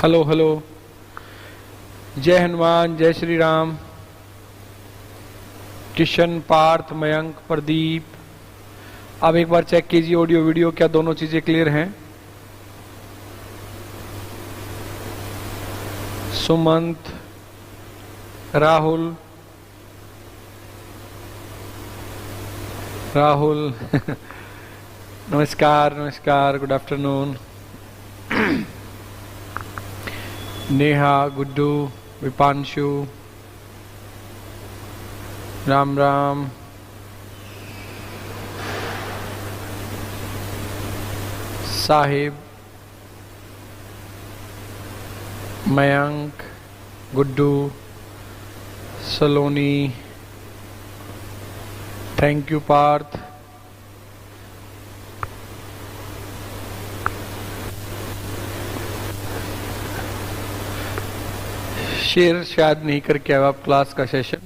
Hello hello. जय हनुमान, जय श्री राम। किशन, पार्थ, मयंक, प्रदीप, अब एक बार चेक कीजिए ऑडियो वीडियो, क्या दोनों चीजें क्लियर हैं? सुमंत, राहुल, राहुल नमस्कार नमस्कार, गुड आफ्टरनून। नेहा, गुड्डू, विपांशु, राम राम। Sahib, Mayank, Guddu, Saloni, thank you Parth. Share शायद नहीं करके आए आप क्लास का सेशन,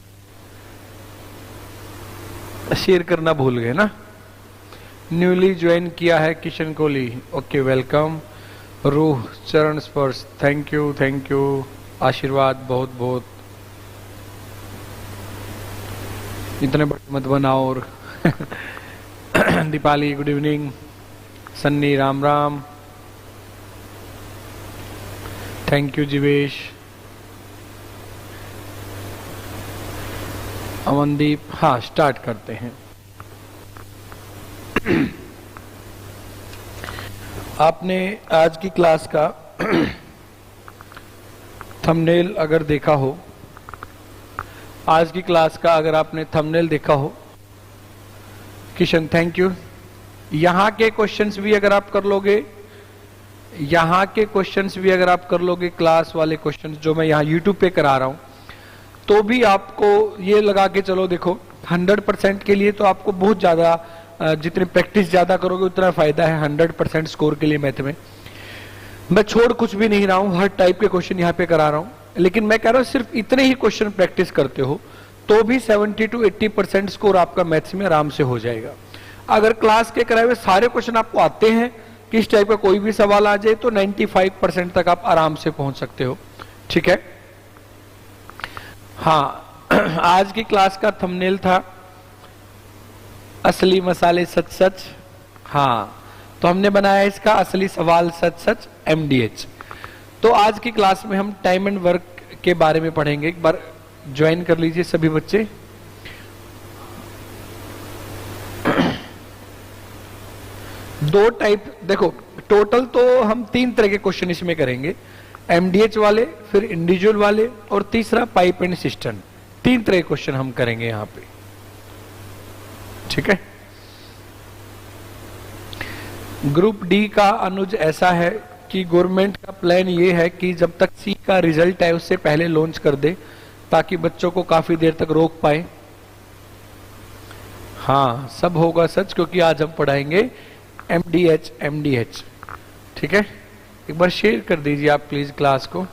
शेयर करना भूल गए ना। न्यूली ज्वाइन किया है किशन कोहली, ओके वेलकम। रूह, चरण स्पर्श, थैंक यू, आशीर्वाद बहुत बहुत। इतने बड़े मत बनाओ। और Deepali, good evening. Sunny, Ram Ram, thank you Jeevesh. Amandeep, हाँ स्टार्ट करते हैं। आपने आज की क्लास का थंबनेल अगर देखा हो, आज की क्लास का अगर आपने थंबनेल देखा हो, किशन थैंक यू। यहाँ के क्वेश्चंस भी अगर आप कर लोगे, यहाँ के क्वेश्चंस भी अगर आप कर लोगे, क्लास वाले क्वेश्चंस जो मैं यहाँ यूट्यूब पे करा रहा हूँ, तो भी आपको ये लगा के चलो, देखो 100% के लिए तो आपको बहुत ज्यादा, जितनी प्रैक्टिस ज्यादा करोगे उतना फायदा है 100% स्कोर के लिए मैथ में। मैं छोड़ कुछ भी नहीं रहा हूं, हर टाइप के क्वेश्चन यहाँ पे करा रहा हूं, लेकिन मैं कह रहा हूं सिर्फ इतने ही क्वेश्चन प्रैक्टिस करते हो तो भी 70 to 80% स्कोर आपका मैथ्स में आराम से हो जाएगा। अगर क्लास के कराए हुए सारे क्वेश्चन आपको आते हैं, किस टाइप का कोई भी सवाल आ जाए, तो 95% तक आप आराम से पहुंच सकते हो। ठीक है, हाँ। आज की क्लास का थंबनेल था असली मसाले सच सच, हाँ तो हमने बनाया इसका असली सवाल सच सच MDH। तो आज की क्लास में हम टाइम एंड वर्क के बारे में पढ़ेंगे। एक बार ज्वाइन कर लीजिए सभी बच्चे। दो टाइप, देखो टोटल तो हम 3 तरह के क्वेश्चन इसमें करेंगे, MDH वाले, फिर इंडिविजुअल वाले, और तीसरा पाइप एंड सिस्टम। 3 तरह के क्वेश्चन हम करेंगे यहां पे। ठीक है, ग्रुप डी का अनुज ऐसा है कि गवर्नमेंट का प्लान ये है कि जब तक सी का रिजल्ट है उससे पहले लॉन्च कर दे, ताकि बच्चों को काफी देर तक रोक पाए। हाँ सब होगा सच, क्योंकि आज हम पढ़ाएंगे MDH। ठीक है, एक बार शेयर कर दीजिए आप प्लीज क्लास को,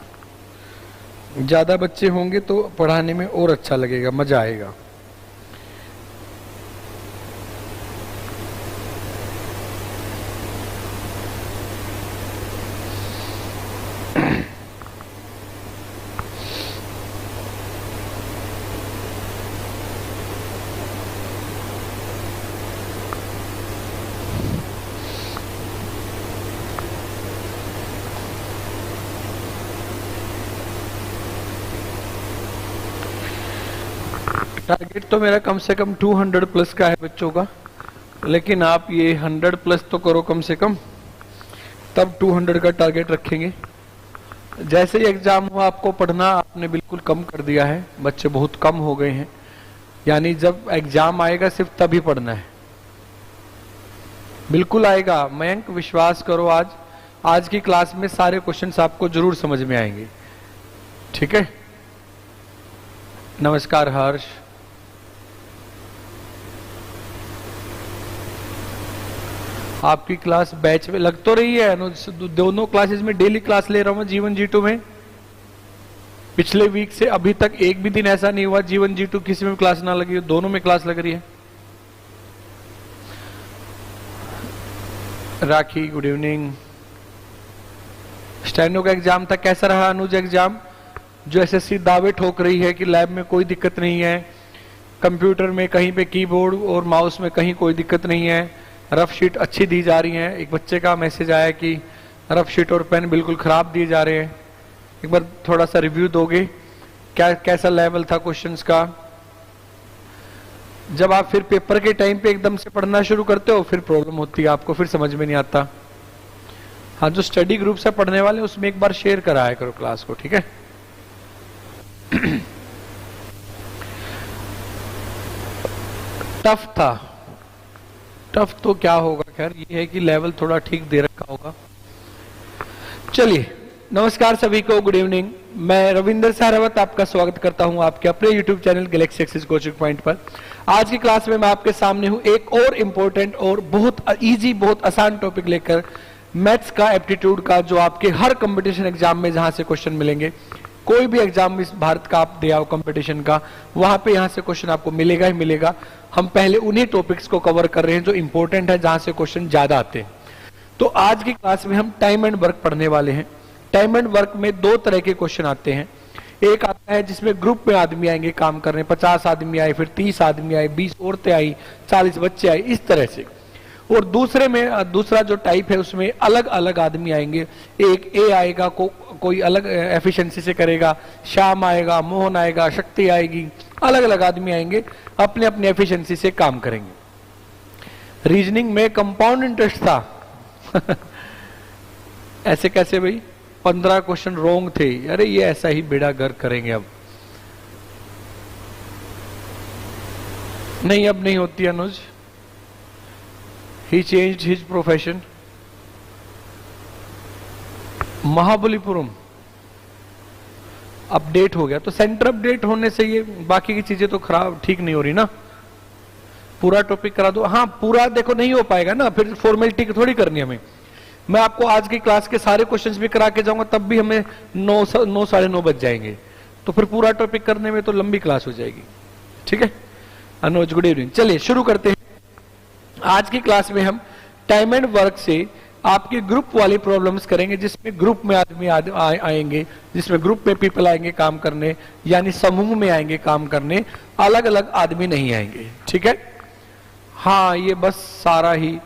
ज्यादा बच्चे होंगे तो पढ़ाने में और अच्छा लगेगा, मजा आएगा। टारगेट तो मेरा कम से कम 200 प्लस का है बच्चों का, लेकिन आप ये 100 प्लस तो करो कम से कम, तब 200 का टारगेट रखेंगे। जैसे ही एग्जाम हुआ आपको पढ़ना आपने बिल्कुल कम कर दिया है, बच्चे बहुत कम हो गए हैं, यानी जब एग्जाम आएगा सिर्फ तभी पढ़ना है। बिल्कुल आएगा मयंक, विश्वास करो। आज की क्लास में सारे क्वेश्चंस आपको जरूर समझ में आएंगे। ठीक है, नमस्कार हर्ष। आपकी क्लास बैच में लग तो रही है, दोनों क्लासेस में डेली क्लास ले रहा हूं मैं जीवन G2 में। पिछले वीक से अभी तक एक भी दिन ऐसा नहीं हुआ जीवन G2 किसी में क्लास ना लगी हो, दोनों में क्लास लग रही है। राखी, गुड इवनिंग। स्टेनो का एग्जाम था, कैसा रहा अनुज एग्जाम? जो एसएससी दावे ठोक रही है कि लैब में कोई दिक्कत नहीं है, कंप्यूटर में कहीं पे कीबोर्ड और माउस में कहीं कोई दिक्कत नहीं है, रफ शीट अच्छी दी जा रही है। एक बच्चे का मैसेज आया कि रफ शीट और पेन बिल्कुल खराब दिए जा रहे हैं। एक बार थोड़ा सा रिव्यू दोगे, क्या कैसा लेवल था क्वेश्चंस का? जब आप फिर पेपर के टाइम पे एकदम से पढ़ना शुरू करते हो फिर प्रॉब्लम होती है, आपको फिर समझ में नहीं आता। हाँ, जो स्टडी ग्रुप से पढ़ने वाले उसमें एक बार शेयर कराया करो क्लास को, ठीक है? टफ था, टफ तो क्या होगा, खैर ये है कि लेवल थोड़ा ठीक दे रखा होगा। चलिए, नमस्कार सभी को, गुड इवनिंग। मैं रविंदर सहरावत आपका स्वागत करता हूं आपके अपने YouTube channel Galaxy Access coaching point पर। आज की क्लास में मैं आपके सामने हूं एक और इंपॉर्टेंट और बहुत इजी, बहुत आसान टॉपिक लेकर, मैथ्स का, एप्टीट्यूड का, जो आपके हर कंपटीशन एग्जाम में जहां से क्वेश्चन मिलेंगे, कोई भी एग्जाम इस भारत का आप दे आओ कंपटीशन का, वहां पे यहां से क्वेश्चन आपको मिलेगा ही मिलेगा। हम पहले उन्हीं टॉपिक्स को कवर कर रहे हैं जो इंपॉर्टेंट है, जहां से क्वेश्चन ज्यादा आते हैं। तो आज की क्लास में हम टाइम एंड वर्क पढ़ने वाले हैं। टाइम एंड वर्क में दो तरह के क्वेश्चन आते हैं। एक आता है जिसमें ग्रुप में आदमी आएंगे काम करने, 50 आदमी आए, फिर 30 आदमी आए, 20 औरतें आई, 40 बच्चे आए, इस तरह से। और दूसरा जो टाइप है उसमें अलग अलग आदमी आएंगे। एक ए आएगा, कोई अलग एफिशिएंसी से करेगा, श्याम आएगा, मोहन आएगा, शक्ति आएगी, अलग अलग आदमी आएंगे, अपने अपने एफिशिएंसी से काम करेंगे। रीजनिंग में कंपाउंड इंटरेस्ट था। ऐसे कैसे भाई? 15 क्वेश्चन रोंग थे। अरे ये ऐसा ही बेड़ा गर्क करेंगे अब। नहीं, अब नहीं होती अनुज। He changed his profession. Mahabalipuram update हो गया, तो सेंटर अपडेट होने से ये बाकी की चीजें तो खराब ठीक नहीं हो रही ना। पूरा टॉपिक करा दो। हाँ, पूरा देखो नहीं हो पाएगा ना, फिर फॉर्मेलिटी थोड़ी करनी हमें। मैं आपको आज की क्लास के सारे क्वेश्चंस भी करा के जाऊंगा, तब भी हमें 9 साढ़े 9 बज जाएंगे, तो फिर पूरा टॉपिक करने में तो लंबी क्लास हो जाएगी। ठीक है अनुज, गुड इवनिंग। चलिए शुरू करते हैं। आज की क्लास में हम टाइम एंड वर्क से आपके ग्रुप वाली प्रॉब्लम्स करेंगे, जिसमें ग्रुप में आदमी आएंगे, जिसमें ग्रुप में पीपल आएंगे काम करने, यानी समूह में आएंगे काम करने, अलग अलग आदमी नहीं आएंगे। ठीक है? हाँ, ये बस सारा ही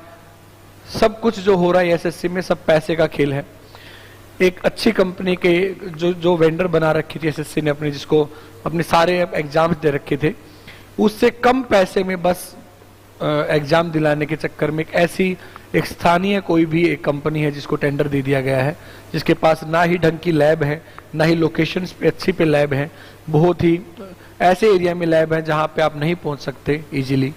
सब कुछ जो हो रहा है एसएससी में सब पैसे का खेल है। एक अच्छी कंपनी के जो वेंडर बना रखी थी एसएससी ने अपने, जिसको अपने सारे एग्जाम्स दे रखे थे, उससे कम पैसे में बस एग्जाम दिलाने के चक्कर में एक स्थानीय कोई भी एक कंपनी है जिसको टेंडर दे दिया गया है, जिसके पास ना ही ढंग की लैब है, ना ही लोकेशंस पे अच्छी पे लैब है, बहुत ही ऐसे एरिया में लैब है जहां पे आप नहीं पहुंच सकते इजीली।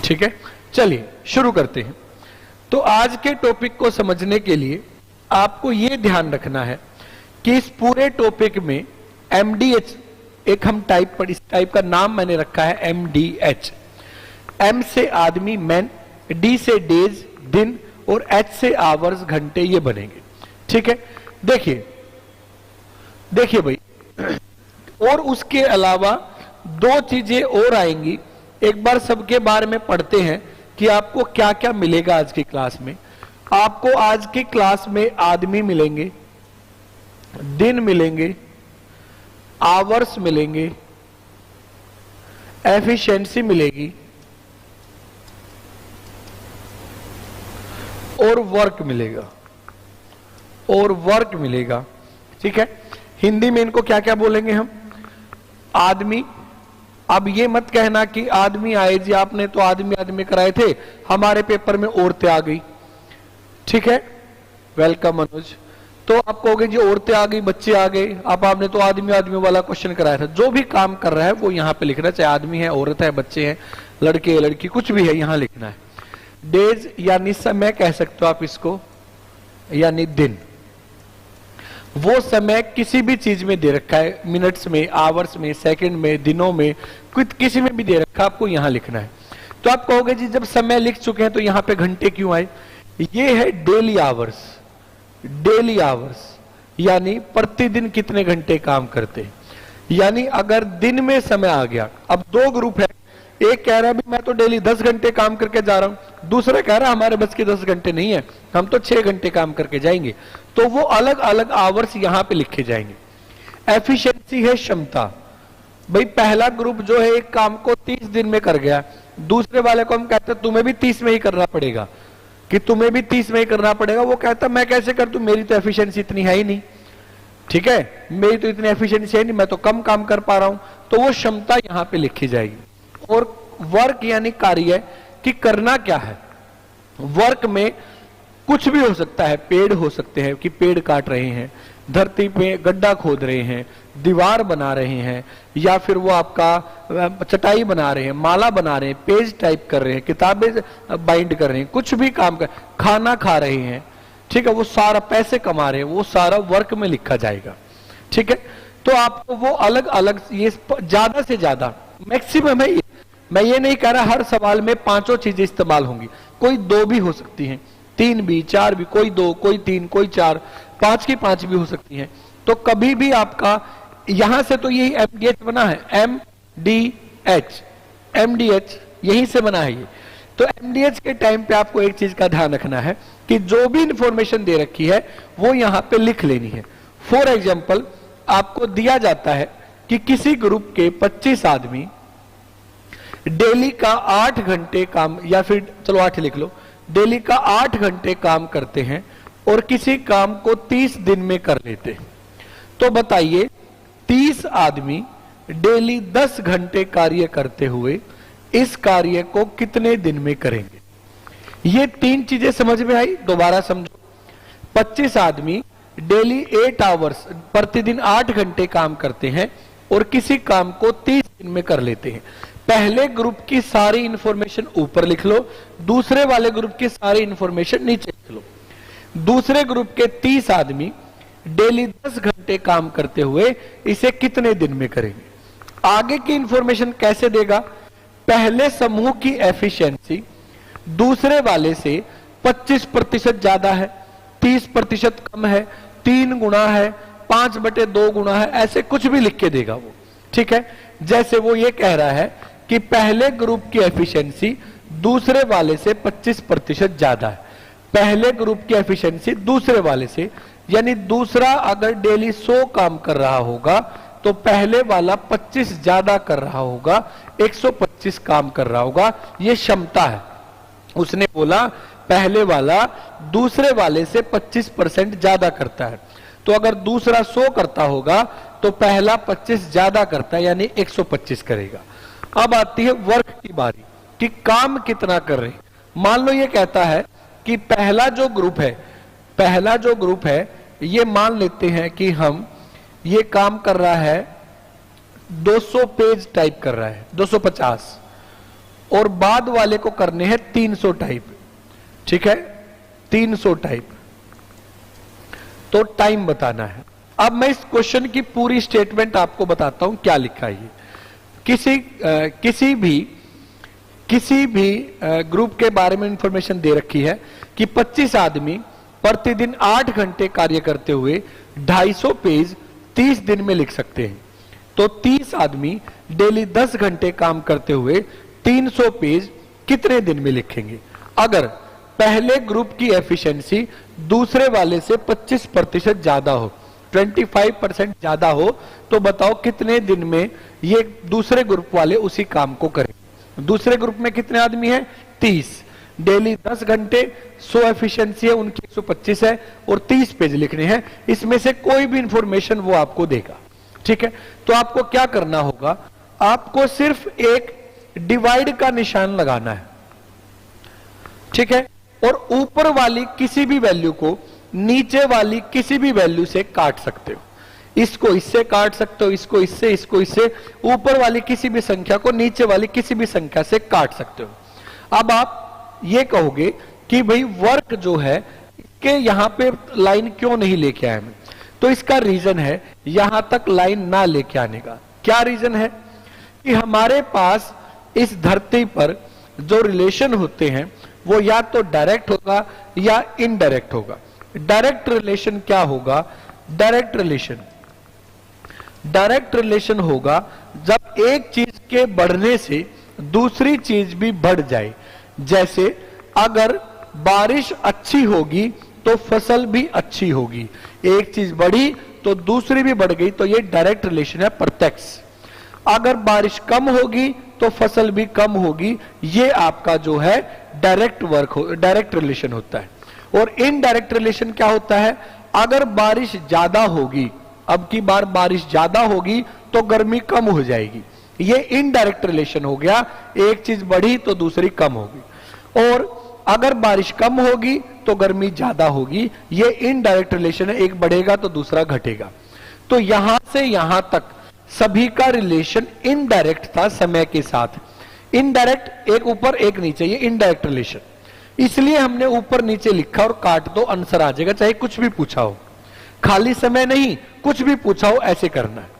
ठीक है, चलिए शुरू करते हैं। तो आज के टॉपिक को समझने के लिए आपको यह ध्यान रखना है कि इस पूरे टॉपिक में एमडीएच एक हम टाइप पर, इस टाइप का नाम मैंने रखा है एमडीएच। एम से आदमी मैन, डी से डेज दिन, और एच से आवर्स घंटे, ये बनेंगे। ठीक है, देखिए भाई, और उसके अलावा दो चीजें और आएंगी। एक बार सबके बारे में पढ़ते हैं कि आपको क्या क्या मिलेगा आज की क्लास में। आपको आज की क्लास में आदमी मिलेंगे, दिन मिलेंगे, आवर्स मिलेंगे, एफिशिएंसी मिलेगी और वर्क मिलेगा। ठीक है, हिंदी में इनको क्या क्या बोलेंगे हम? आदमी। अब ये मत कहना कि आदमी आए जी, आपने तो आदमी कराए थे, हमारे पेपर में औरतें आ गई। ठीक है, वेलकम अनुज। तो आप कहोगे जी औरतें आ गई, बच्चे आ गए, आपने तो आदमी वाला क्वेश्चन कराया था। जो भी काम कर रहा है वो यहां पे लिखना, चाहे आदमी है, औरत है, बच्चे हैं, लड़के लड़की, कुछ भी है, यहां लिखना है। डेज यानी समय कह सकते हो आप इसको, यानी दिन। वो समय किसी भी चीज में दे रखा है, मिनट्स में, आवर्स में, सेकंड में, दिनों में, किसी में भी दे रखा, आपको यहां लिखना है। तो आप कहोगे जी जब समय लिख चुके हैं तो यहां पे घंटे क्यों आए? ये है डेली आवर्स, यानी प्रतिदिन कितने घंटे काम करते हैं। यानी अगर दिन में समय आ गया, अब दो ग्रुप है, एक कह रहा है मैं तो डेली 10 घंटे काम करके जा रहा हूं, दूसरा कह रहा है हमारे बस के 10 घंटे नहीं है, हम तो 6 घंटे काम करके जाएंगे, तो वो अलग अलग आवर्स यहां पे लिखे जाएंगे। एफिशिएंसी है क्षमता। भाई पहला ग्रुप जो है एक काम को 30 दिन में कर गया, दूसरे वाले को हम कहते हैं तुम्हें भी 30 में ही करना पड़ेगा, कि तुम्हें भी 30 में ही करना पड़ेगा। वो कहता मैं कैसे कर दूं, मेरी तो एफिशिएंसी इतनी है ही नहीं, ठीक है, मेरी तो इतनी एफिशिएंसी है नहीं, मैं तो कम काम कर पा रहा हूं। तो वो क्षमता यहां पे लिखी जाएगी। और वर्क यानी कार्य कि करना क्या है। वर्क में कुछ भी हो सकता है, पेड़ हो सकते हैं कि पेड़ काट रहे हैं, धरती पे गड्ढा खोद रहे हैं, दीवार बना रहे हैं, या फिर वो आपका चटाई बना रहे हैं, माला बना रहे हैं, पेज टाइप कर रहे हैं, किताबें बाइंड कर रहे हैं, कुछ भी काम कर, खाना खा रहे हैं, ठीक है, वो सारा पैसे कमा रहे हैं, वो सारा वर्क में लिखा जाएगा। ठीक है, तो आपको वो अलग अलग, ये ज्यादा से ज्यादा मैक्सिमम है। मैं ये नहीं कह रहा हर सवाल में 5 चीजें इस्तेमाल होंगी, कोई 2 भी हो सकती हैं, 3 भी, 4 भी, कोई 2, कोई 3, कोई 4, 5 की 5 भी हो सकती हैं। तो कभी भी आपका यहां से तो यही एमडीएच बना है, एमडीएच यहीं से बना है ये। तो एमडीएच के टाइम पे आपको एक चीज का ध्यान रखना है कि जो भी इंफॉर्मेशन दे रखी है वो यहां पे लिख लेनी है। फॉर एग्जाम्पल आपको दिया जाता है कि किसी ग्रुप के 25 आदमी डेली का 8 घंटे काम, या फिर चलो 8 लिख लो, डेली का 8 घंटे काम करते हैं और किसी काम को 30 दिन में कर लेते हैं। तो बताइए 30 आदमी डेली 10 घंटे कार्य करते हुए इस कार्य को कितने दिन में करेंगे। ये 3 चीजें समझ में आई, दोबारा समझो। 25 आदमी डेली 8 आवर्स, प्रतिदिन 8 घंटे काम करते हैं और किसी काम को 30 दिन में कर लेते हैं। पहले ग्रुप की सारी इंफॉर्मेशन ऊपर लिख लो, दूसरे वाले ग्रुप की सारी इंफॉर्मेशन नीचे लिख लो। दूसरे ग्रुप के 30 आदमी डेली 10 घंटे काम करते हुए इसे कितने दिन में करेंगे। आगे की इंफॉर्मेशन कैसे देगा, पहले समूह की एफिशिएंसी दूसरे वाले से 25% ज्यादा है, 30% कम है, 3 गुना है, 5/2 गुना है, ऐसे कुछ भी लिख के देगा वो। ठीक है, जैसे वो ये कह रहा है कि पहले ग्रुप की एफिशिएंसी दूसरे वाले से 25% ज्यादा है। पहले ग्रुप की एफिशिएंसी दूसरे वाले से, यानी दूसरा अगर डेली 100 काम कर रहा होगा तो पहले वाला 25 ज्यादा कर रहा होगा, 125 काम कर रहा होगा। ये क्षमता है। उसने बोला पहले वाला दूसरे वाले से 25% ज्यादा करता है, तो अगर दूसरा 100 करता होगा तो पहला 25 ज्यादा करता है, यानी 125 करेगा। अब आती है वर्क की बारी कि काम कितना कर रहे हैं। मान लो ये कहता है कि पहला जो ग्रुप है ये मान लेते हैं कि हम ये काम कर रहा है 200 पेज टाइप कर रहा है, 250, और बाद वाले को करने हैं 300 टाइप। ठीक है, 300 टाइप। तो टाइम बताना है। अब मैं इस क्वेश्चन की पूरी स्टेटमेंट आपको बताता हूं क्या लिखा है। किसी भी ग्रुप के बारे में इंफॉर्मेशन दे रखी है कि 25 आदमी प्रतिदिन 8 घंटे कार्य करते हुए 250 पेज 30 दिन में लिख सकते हैं। तो 30 आदमी डेली 10 घंटे काम करते हुए 300 पेज कितने दिन में लिखेंगे। अगर पहले ग्रुप की एफिशिएंसी दूसरे वाले से 25% ज्यादा हो, 25% ज्यादा हो, तो बताओ कितने दिन में ये दूसरे ग्रुप वाले उसी काम को करें। दूसरे ग्रुप में कितने आदमी हैं, 30, डेली 10 घंटे, 100 एफिशिएंसी है, उनकी 125 है और 30 पेज लिखने हैं। इसमें से कोई भी इंफॉर्मेशन वो आपको देगा। ठीक है, तो आपको क्या करना होगा, आपको सिर्फ एक डिवाइड का निशान लगाना है। ठीक है, और ऊपर वाली किसी भी वैल्यू को नीचे वाली किसी भी वैल्यू से काट सकते हो। इसको इससे काट सकते हो, इसको इससे, इसको इससे, ऊपर वाली किसी भी संख्या को नीचे वाली किसी भी संख्या से काट सकते हो। अब आप ये कहोगे कि भाई वर्क जो है कि यहां पे लाइन क्यों नहीं लेके आए मैं, तो इसका रीजन है यहां तक लाइन ना लेके आने का। क्या रीजन है कि हमारे पास इस धरती पर जो रिलेशन होते हैं वो या तो डायरेक्ट होगा या इनडायरेक्ट होगा। डायरेक्ट रिलेशन क्या होगा, डायरेक्ट रिलेशन होगा जब एक चीज के बढ़ने से दूसरी चीज भी बढ़ जाए। जैसे अगर बारिश अच्छी होगी तो फसल भी अच्छी होगी। एक चीज बढ़ी तो दूसरी भी बढ़ गई, तो ये डायरेक्ट रिलेशन है, प्रत्यक्ष। अगर बारिश कम होगी तो फसल भी कम होगी, ये आपका जो है डायरेक्ट रिलेशन होता है। और इनडायरेक्ट रिलेशन क्या होता है? अगर बारिश ज्यादा होगी, अब की बार बारिश ज्यादा होगी तो गर्मी कम हो जाएगी, ये इनडायरेक्ट रिलेशन हो गया। एक चीज बढ़ी तो दूसरी कम होगी। और अगर बारिश कम होगी तो गर्मी ज्यादा होगी, ये इनडायरेक्ट रिलेशन है, एक बढ़ेगा तो दूसरा घटेगा। तो यहां से यहां तक सभी का रिलेशन इनडायरेक्ट था समय के साथ। इनडायरेक्ट, एक ऊपर एक नीचे, ये इनडायरेक्ट रिलेशन। इसलिए हमने ऊपर नीचे लिखा और काट दो, आंसर आ जाएगा, चाहे कुछ भी पूछा हो, खाली समय नहीं, कुछ भी पूछा हो ऐसे करना है।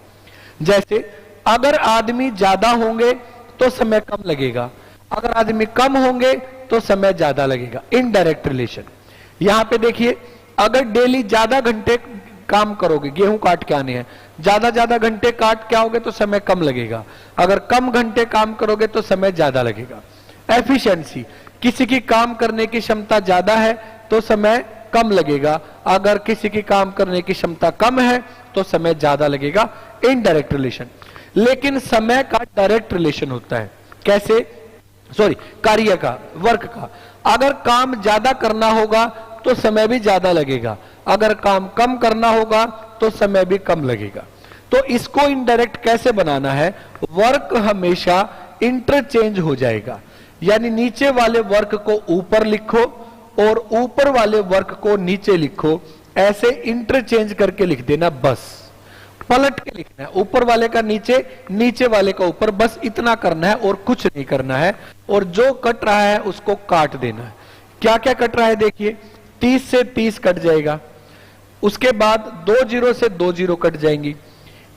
जैसे अगर आदमी ज्यादा होंगे तो समय कम लगेगा, अगर आदमी कम होंगे तो समय ज्यादा लगेगा, इनडायरेक्ट रिलेशन। यहां पे देखिए, अगर डेली ज्यादा घंटे काम करोगे, गेहूं काट के आने हैं, ज्यादा घंटे काट के आओगे तो समय कम लगेगा, अगर कम घंटे काम करोगे तो समय ज्यादा लगेगा। एफिशिएंसी, किसी की काम करने की क्षमता ज्यादा है तो समय कम लगेगा, अगर किसी की काम करने की क्षमता कम है तो समय ज्यादा लगेगा, इनडायरेक्ट रिलेशन। लेकिन समय का डायरेक्ट रिलेशन होता है। कैसे? कार्य का, वर्क का। अगर काम ज्यादा करना होगा तो समय भी ज्यादा लगेगा, अगर काम कम करना होगा तो समय भी कम लगेगा। तो इसको इनडायरेक्ट कैसे बनाना है? वर्क हमेशा इंटरचेंज हो जाएगा, यानी नीचे वाले वर्क को ऊपर लिखो और ऊपर वाले वर्क को नीचे लिखो, ऐसे इंटरचेंज करके लिख देना, बस पलट के लिखना है, ऊपर वाले का नीचे, नीचे वाले का ऊपर, बस इतना करना है और कुछ नहीं करना है। और जो कट रहा है उसको काट देना है। क्या क्या कट रहा है देखिए, 30 से 30 कट जाएगा, उसके बाद 2 जीरो से 2 जीरो कट जाएंगी,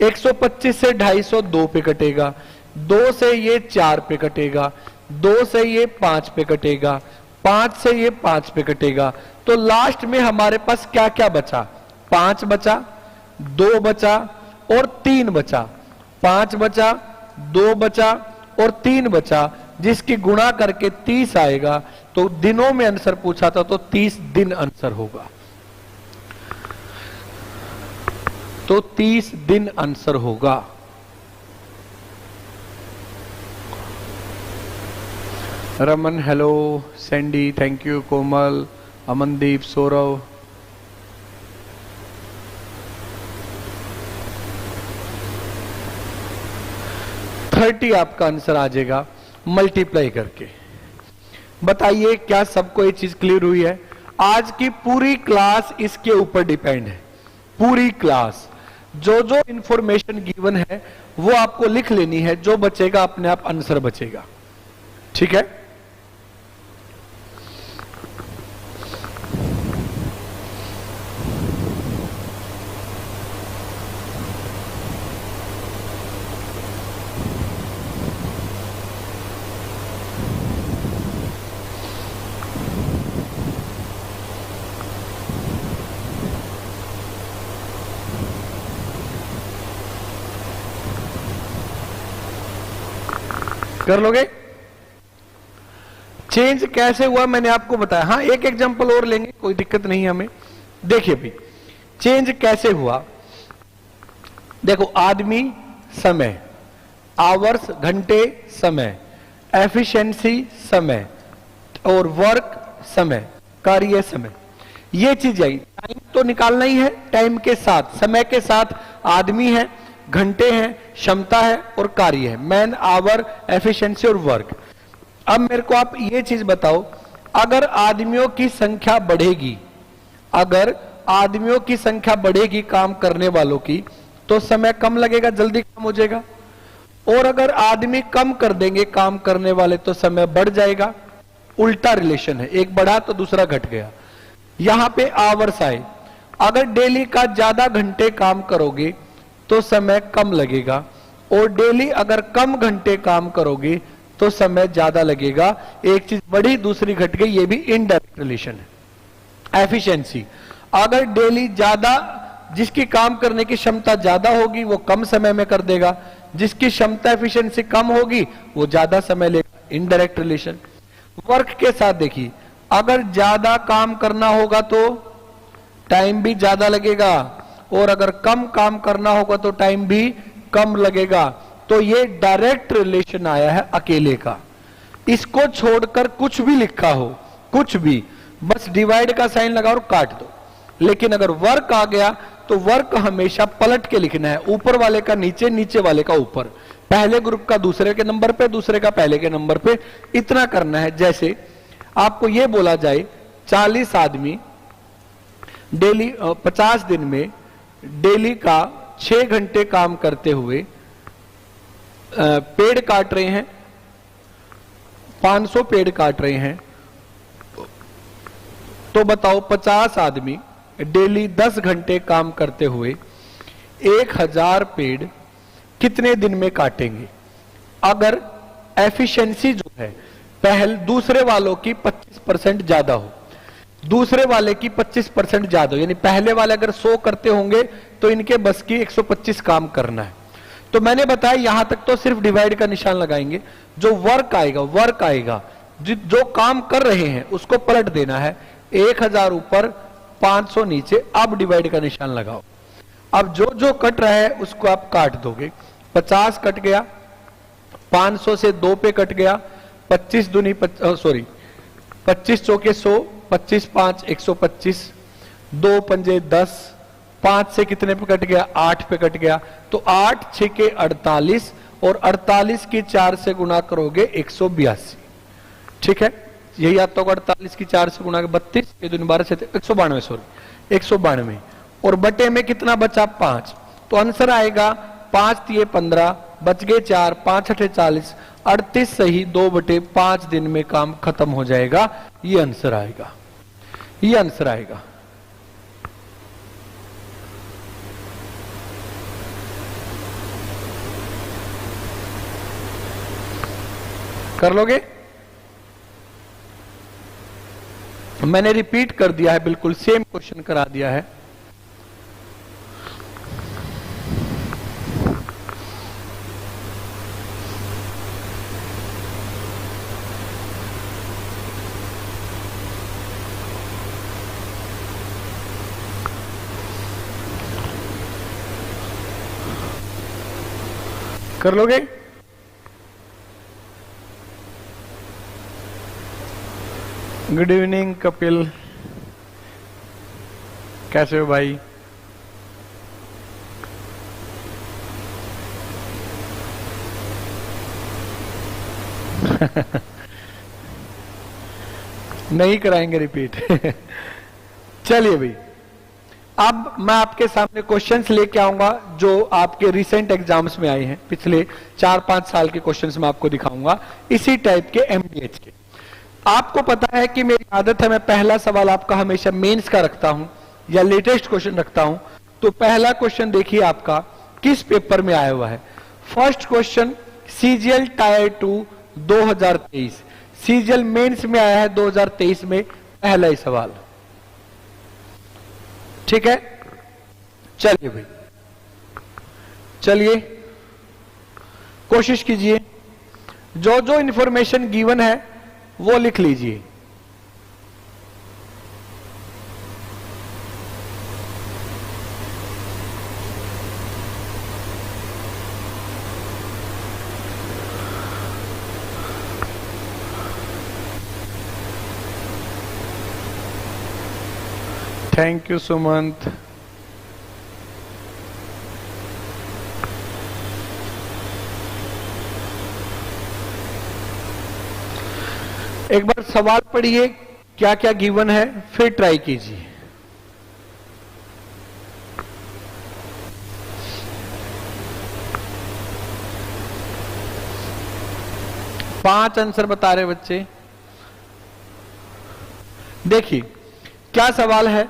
125 से 250 2 पे कटेगा, 2 से ये 4 पे कटेगा, 2 से ये 5 पे कटेगा, 5 से ये 5 पे कटेगा। तो लास्ट में हमारे पास क्या क्या बचा? 5 बचा, 2 बचा और 3 बचा। 5 बचा, 2 बचा और 3 बचा, जिसकी गुणा करके 30 आएगा। तो दिनों में आंसर पूछा था तो 30 दिन आंसर होगा, तो 30 दिन आंसर होगा। Raman hello, Sandy thank you, Komal, Amandeep, Saurav, thirty आपका आंसर आ जाएगा मल्टीप्लाई करके। बताइए क्या सबको ये चीज क्लियर हुई है? आज की पूरी क्लास इसके ऊपर डिपेंड है, पूरी क्लास। जो जो इंफॉर्मेशन गिवन है वो आपको लिख लेनी है, जो बचेगा अपने आप आंसर बचेगा, ठीक है? कर लोगे? चेंज कैसे हुआ मैंने आपको बताया। हाँ, एक एग्जांपल और लेंगे, कोई दिक्कत नहीं हमें। देखिए भाई, चेंज कैसे हुआ। देखो, आदमी समय, आवर्स घंटे समय, एफिशिएंसी समय और वर्क समय, कार्य समय, ये चीज आई। टाइम तो निकालना ही है, टाइम के साथ, समय के साथ आदमी है, घंटे हैं, क्षमता है और कार्य है, मैन आवर, एफिशिएंसी और वर्क। अब मेरे को आप ये चीज बताओ, अगर आदमियों की संख्या बढ़ेगी, अगर आदमियों की संख्या बढ़ेगी काम करने वालों की, तो समय कम लगेगा, जल्दी काम हो जाएगा। और अगर आदमी कम कर देंगे काम करने वाले तो समय बढ़ जाएगा। उल्टा रिलेशन है, एक बढ़ा तो दूसरा घट गया। यहां पे आवर्स आए, अगर डेली का ज्यादा घंटे काम करोगे तो समय कम लगेगा, और डेली अगर कम घंटे काम करोगे तो समय ज्यादा लगेगा। एक चीज बढ़ी दूसरी घट गई, ये भी इनडायरेक्ट रिलेशन है। एफिशिएंसी, अगर डेली ज्यादा, जिसकी काम करने की क्षमता ज्यादा होगी वो कम समय में कर देगा, जिसकी क्षमता एफिशिएंसी कम होगी वो ज्यादा समय लेगा, इनडायरेक्ट रिलेशन। वर्क के साथ देखिए, अगर ज्यादा काम करना होगा तो टाइम भी ज्यादा लगेगा, और अगर कम काम करना होगा तो टाइम भी कम लगेगा। तो ये डायरेक्ट रिलेशन आया है अकेले का। इसको छोड़कर कुछ भी लिखा हो, कुछ भी, बस डिवाइड का साइन लगाओ और काट दो। लेकिन अगर वर्क आ गया तो वर्क हमेशा पलट के लिखना है, ऊपर वाले का नीचे, नीचे वाले का ऊपर, पहले ग्रुप का दूसरे के नंबर पे, दूसरे का पहले के नंबर पे, इतना करना है। जैसे आपको यह बोला जाए 40 आदमी डेली 50 दिन में डेली का 6 घंटे काम करते हुए पेड़ काट रहे हैं, 500 पेड़ काट रहे हैं, तो बताओ 50 आदमी डेली 10 घंटे काम करते हुए 1000 पेड़ कितने दिन में काटेंगे? अगर एफिशिएंसी जो है दूसरे वालों की 25% ज्यादा हो, दूसरे वाले की 25% ज्यादा हो, यानी पहले वाले अगर 100 करते होंगे तो इनके बस की 125 काम करना है। तो मैंने बताया यहां तक तो सिर्फ डिवाइड का निशान लगाएंगे। जो वर्क आएगा जो काम कर रहे हैं उसको पलट देना है, 1000 ऊपर 500 नीचे, अब डिवाइड का निशान लगाओ। अब जो जो कट रहा है उसको आप काट दोगे। 50 कट गया, 500 से 2 पे कट गया, 25 चौके 100, 25 5 125, 2 पंजे 10, 5 से कितने पे कट गया? 8 पे कट गया। तो 8 6 के 48, और 48 की 4 से गुना करोगे 182। ठीक है, यही आता होगा। 48 की 4 से गुना के 32, ये 2 12 से 192, सॉरी 192, और बटे में कितना बचा? 5। तो आंसर आएगा 5 दिए 15, बच गए 4, 5 8 40, 38 सही, 2/5 दिन में काम खत्म हो जाएगा। ये आंसर आएगा, ये आंसर आएगा। कर लोगे? मैंने रिपीट कर दिया है, बिल्कुल सेम क्वेश्चन करा दिया है। कर लोगे? गुड इवनिंग कपिल, कैसे हो भाई? नहीं कराएंगे रिपीट। चलिए भाई, अब मैं आपके सामने क्वेश्चंस लेके आऊंगा जो आपके रिसेंट एग्जाम्स में आए हैं। पिछले 4-5 साल के क्वेश्चंस मैं आपको दिखाऊंगा, इसी टाइप के एमडीएच के। आपको पता है कि मेरी आदत है, मैं पहला सवाल आपका हमेशा मेंस का रखता हूं या लेटेस्ट क्वेश्चन रखता हूं। तो पहला क्वेश्चन देखिए आपका किस पेपर में आया हुआ है। First question CGL tier 2 2023, CGL mains में आया है 2023 में, पहला ही सवाल। ठीक है, चलिए भाई, चलिए कोशिश कीजिए, जो जो इंफॉर्मेशन गिवन है वो लिख लीजिए। Thank you Sumant. एक बार सवाल पढ़िए क्या क्या गिवन है, फिर ट्राई कीजिए। पांच आंसर बता रहे बच्चे। देखिए क्या सवाल है।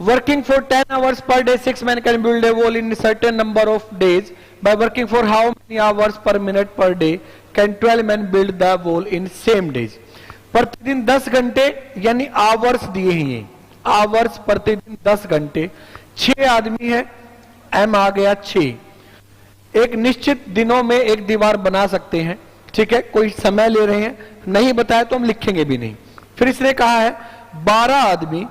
Working for 10 hours per day 6 men can build a wall in a certain number of days. By working for how many hours per minute per day can 12 men build the wall in same days? प्रतिदिन 10 घंटे यानी hours दिए ही हैं, hours प्रतिदिन 10 घंटे, 6 आदमी है, M आ गया 6। एक निश्चित दिनों में एक दीवार बना सकते हैं। ठीक है, कोई समय ले रहे हैं, नहीं बताया तो हम लिखेंगे भी नहीं, फिर इसने कहा है 12 आदमी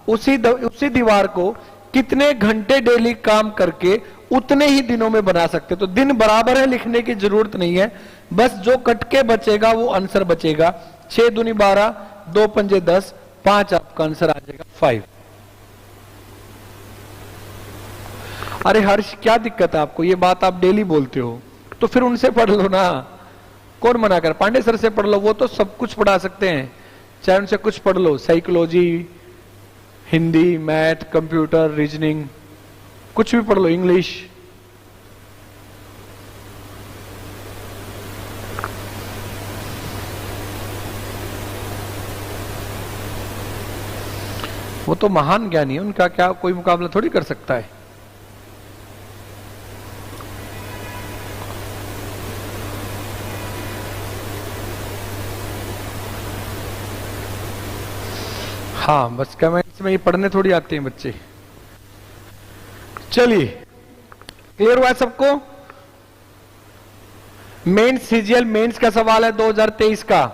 उसी दीवार को कितने घंटे डेली काम करके उतने ही दिनों में बना सकते। तो दिन बराबर है, लिखने की जरूरत नहीं है, बस जो कट के बचेगा वो आंसर बचेगा। 6 दूनी 12, 2 पंजे 10, 5 आपका आंसर आ जाएगा 5। अरे हर्ष क्या दिक्कत है आपको, ये बात आप डेली बोलते हो, तो फिर उनसे पढ़ लो ना, कौन मना कर। पांडे सर से पढ़ लो, वो तो सब कुछ पढ़ा सकते हैं, चाहे उनसे कुछ पढ़ लो, psychology, Hindi, math, computer, reasoning, कुछ भी पढ़ लो, इंग्लिश। वो तो महान ज्ञानी है, उनका क्या कोई मुकाबला थोड़ी कर सकता है। हाँ, बस कमेंट्स में ये पढ़ने थोड़ी आते हैं बच्चे। चलिए, क्लियर हुआ सबको? मेंस सीजीएल मेंस का सवाल है 2023 का।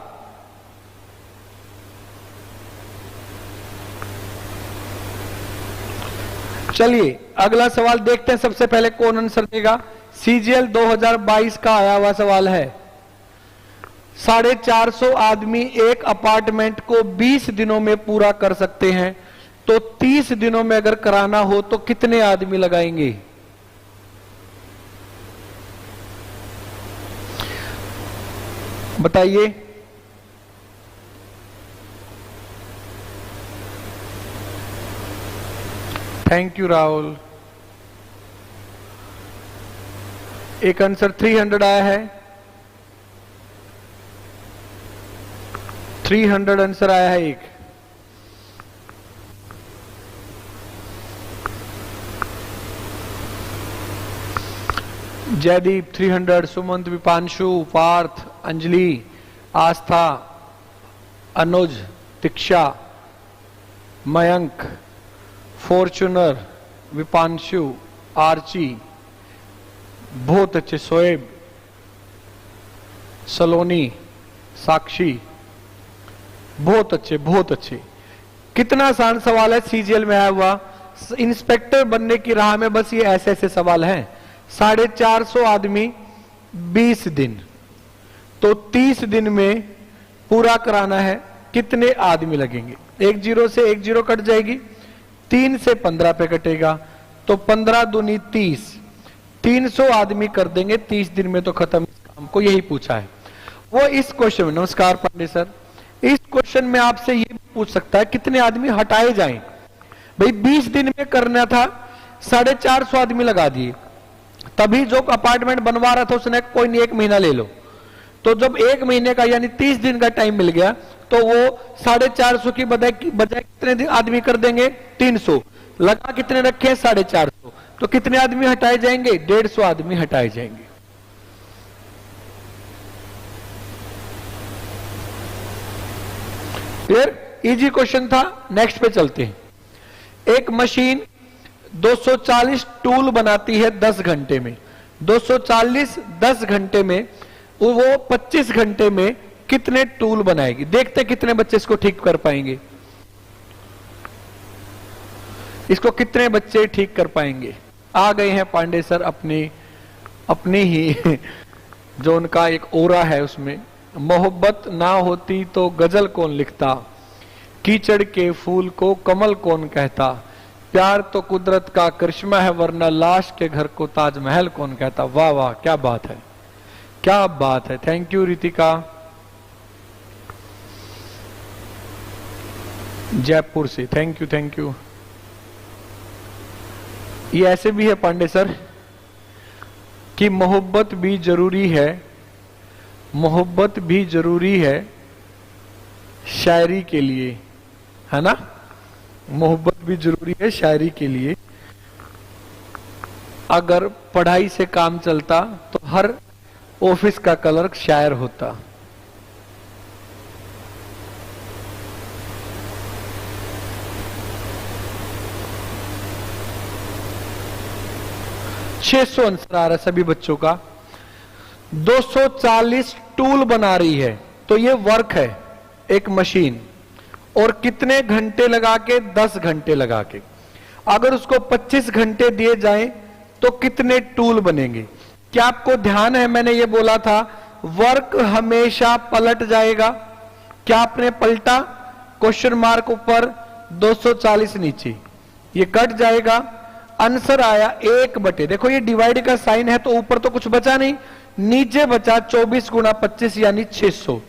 चलिए अगला सवाल देखते हैं, सबसे पहले कौन आंसर देगा। सीजीएल 2022 का आया हुआ सवाल है, 450 आदमी एक अपार्टमेंट को 20 दिनों में पूरा कर सकते हैं, तो 30 दिनों में अगर कराना हो तो कितने आदमी लगाएंगे? बताइए। Thank you Rahul. एक आंसर 300 आया है, 300 आंसर आया है एक। जयदीप 300, सुमंत, विपांशु, पार्थ, अंजलि, आस्था, अनुज, दीक्षा, मयंक, फॉर्चूनर, विपांशु, आर्ची, बहुत अच्छे, शोएब, सलोनी, साक्षी, बहुत अच्छे बहुत अच्छे। कितना आसान सवाल है, सीजीएल में आया हुआ। इंस्पेक्टर बनने की राह में बस ये ऐसे ऐसे सवाल हैं। 450 आदमी 20 दिन, तो 30 दिन में पूरा कराना है, कितने आदमी लगेंगे? 1 0 से 1 0 कट जाएगी, 3 से 15 पे कटेगा, तो 15 दूनी 30, 300 आदमी कर देंगे 30 दिन में, तो खत्म इस काम को। यही पूछा है वो इस क्वेश्चन में। नमस्कार पांडे सर, इस क्वेश्चन में आपसे ये पूछ सकता है कितने आदमी हटाए जाएं। भाई 20 दिन में करना था, 450 आदमी लगा दिए, तभी जो अपार्टमेंट बनवा रहा था उसने कोई नहीं 1 महीना ले लो, तो जब 1 महीने का यानी 30 दिन का टाइम मिल गया, तो वो 450 की बजाय कितने आदमी कर देंगे? 300 लगा, कितने रखे? 450, तो कितने आदमी हटाए जाएंगे? 150 आदमी हटाए जाएंगे। क्लियर? इजी क्वेश्चन था। नेक्स्ट पे चलते हैं। एक मशीन 240 टूल बनाती है 10 घंटे में। 240 10 घंटे में, वो 25 घंटे में कितने टूल बनाएगी? देखते हैं कितने बच्चे इसको ठीक कर पाएंगे, इसको कितने बच्चे ठीक कर पाएंगे। आ गए हैं पांडे सर अपनी ही जो उनका एक ओरा है उसमें। मोहब्बत ना होती तो गजल कौन लिखता, कीचड़ के फूल को कमल कौन कहता, प्यार तो कुदरत का करिश्मा है वरना लाश के घर को ताजमहल कौन कहता। वाह वाह, क्या बात है, क्या बात है। थैंक यू रितिका, जयपुर से, थैंक यू थैंक यू। ये ऐसे भी है पांडे सर कि मोहब्बत भी जरूरी है, मोहब्बत भी जरूरी है शायरी के लिए, है ना। मोहब्बत भी जरूरी है शायरी के लिए। अगर पढ़ाई से काम चलता तो हर ऑफिस का क्लर्क शायर होता। $600 आंसर आ रहा है सभी बच्चों का। 240 टूल बना रही है, तो ये वर्क है, एक मशीन और कितने घंटे लगा के? 10 घंटे लगा के। अगर उसको 25 घंटे दिए जाएं तो कितने टूल बनेंगे? क्या आपको ध्यान है मैंने ये बोला था वर्क हमेशा पलट जाएगा? क्या आपने पलटा? क्वेश्चन मार्क ऊपर, 240 नीचे, ये कट जाएगा। आंसर आया 1/, देखो ये डिवाइड का साइन है तो ऊपर तो कुछ बचा नहीं, नीचे बचा 24 गुणा 25 यानी 600।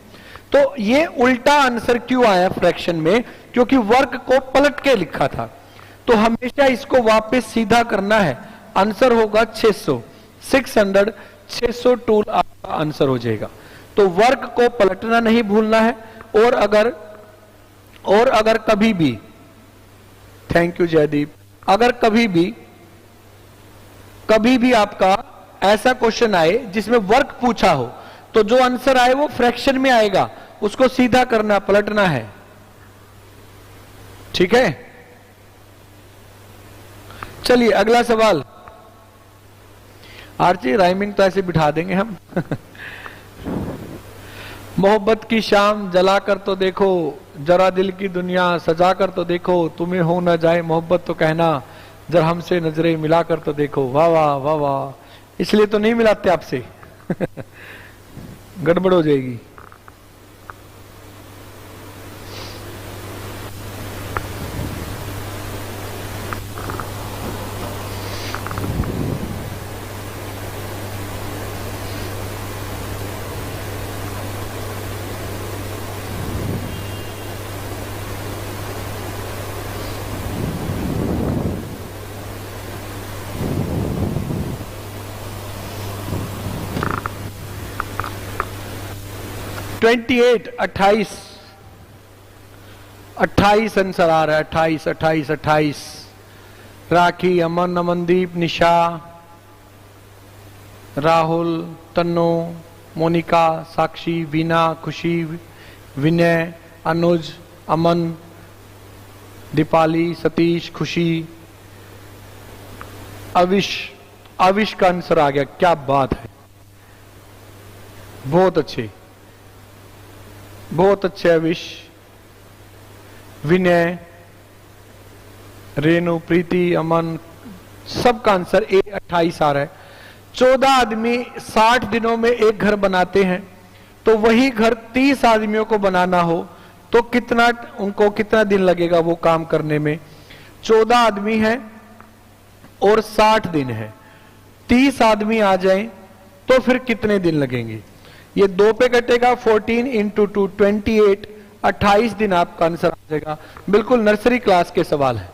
तो ये उल्टा आंसर क्यों आया फ्रैक्शन में? क्योंकि वर्क को पलट के लिखा था। तो हमेशा इसको वापस सीधा करना है, आंसर होगा 600। 600 टूल आपका आंसर हो जाएगा। तो वर्क को पलटना नहीं भूलना है। और अगर कभी भी, थैंक यू जयदीप, अगर कभी भी आपका ऐसा क्वेश्चन आए जिसमें वर्क पूछा हो तो जो आंसर आए वो फ्रैक्शन में आएगा, उसको सीधा करना, पलटना है। ठीक है, चलिए अगला सवाल। आरती राइमिंग तो ऐसे बिठा देंगे हम। मोहब्बत की शाम जला कर तो देखो, जरा दिल की दुनिया सजा कर तो देखो, तुम्हें हो ना जाए मोहब्बत तो कहना, जरा हमसे नजरें मिला कर तो देखो। वाह वाह वाह वाह, इसलिए तो नहीं मिलाते आपसे। गड़बड़ हो जाएगी। ट्वेंटी 28 आंसर आ रहा है। 28। राखी, अमन, अमनदीप, निशा, राहुल, तन्नो, मोनिका, साक्षी, वीना, खुशी, विनय, अनुज, अमन, दीपाली, सतीश, खुशी, अविश का आंसर आ गया। क्या बात है, बहुत अच्छे अविश, विनय, रेणु, प्रीति, अमन, सबका आंसर 28 आ रहा है। 14 आदमी 60 दिनों में एक घर बनाते हैं, तो वही घर 30 आदमियों को बनाना हो तो उनको कितना दिन लगेगा वो काम करने में? 14 आदमी हैं और 60 दिन है, 30 आदमी आ जाएं तो फिर कितने दिन लगेंगे? ये 2 पे कटेगा, 14 इंटू 2 28, 28 दिन आपका आंसर आ जाएगा। बिल्कुल नर्सरी क्लास के सवाल है।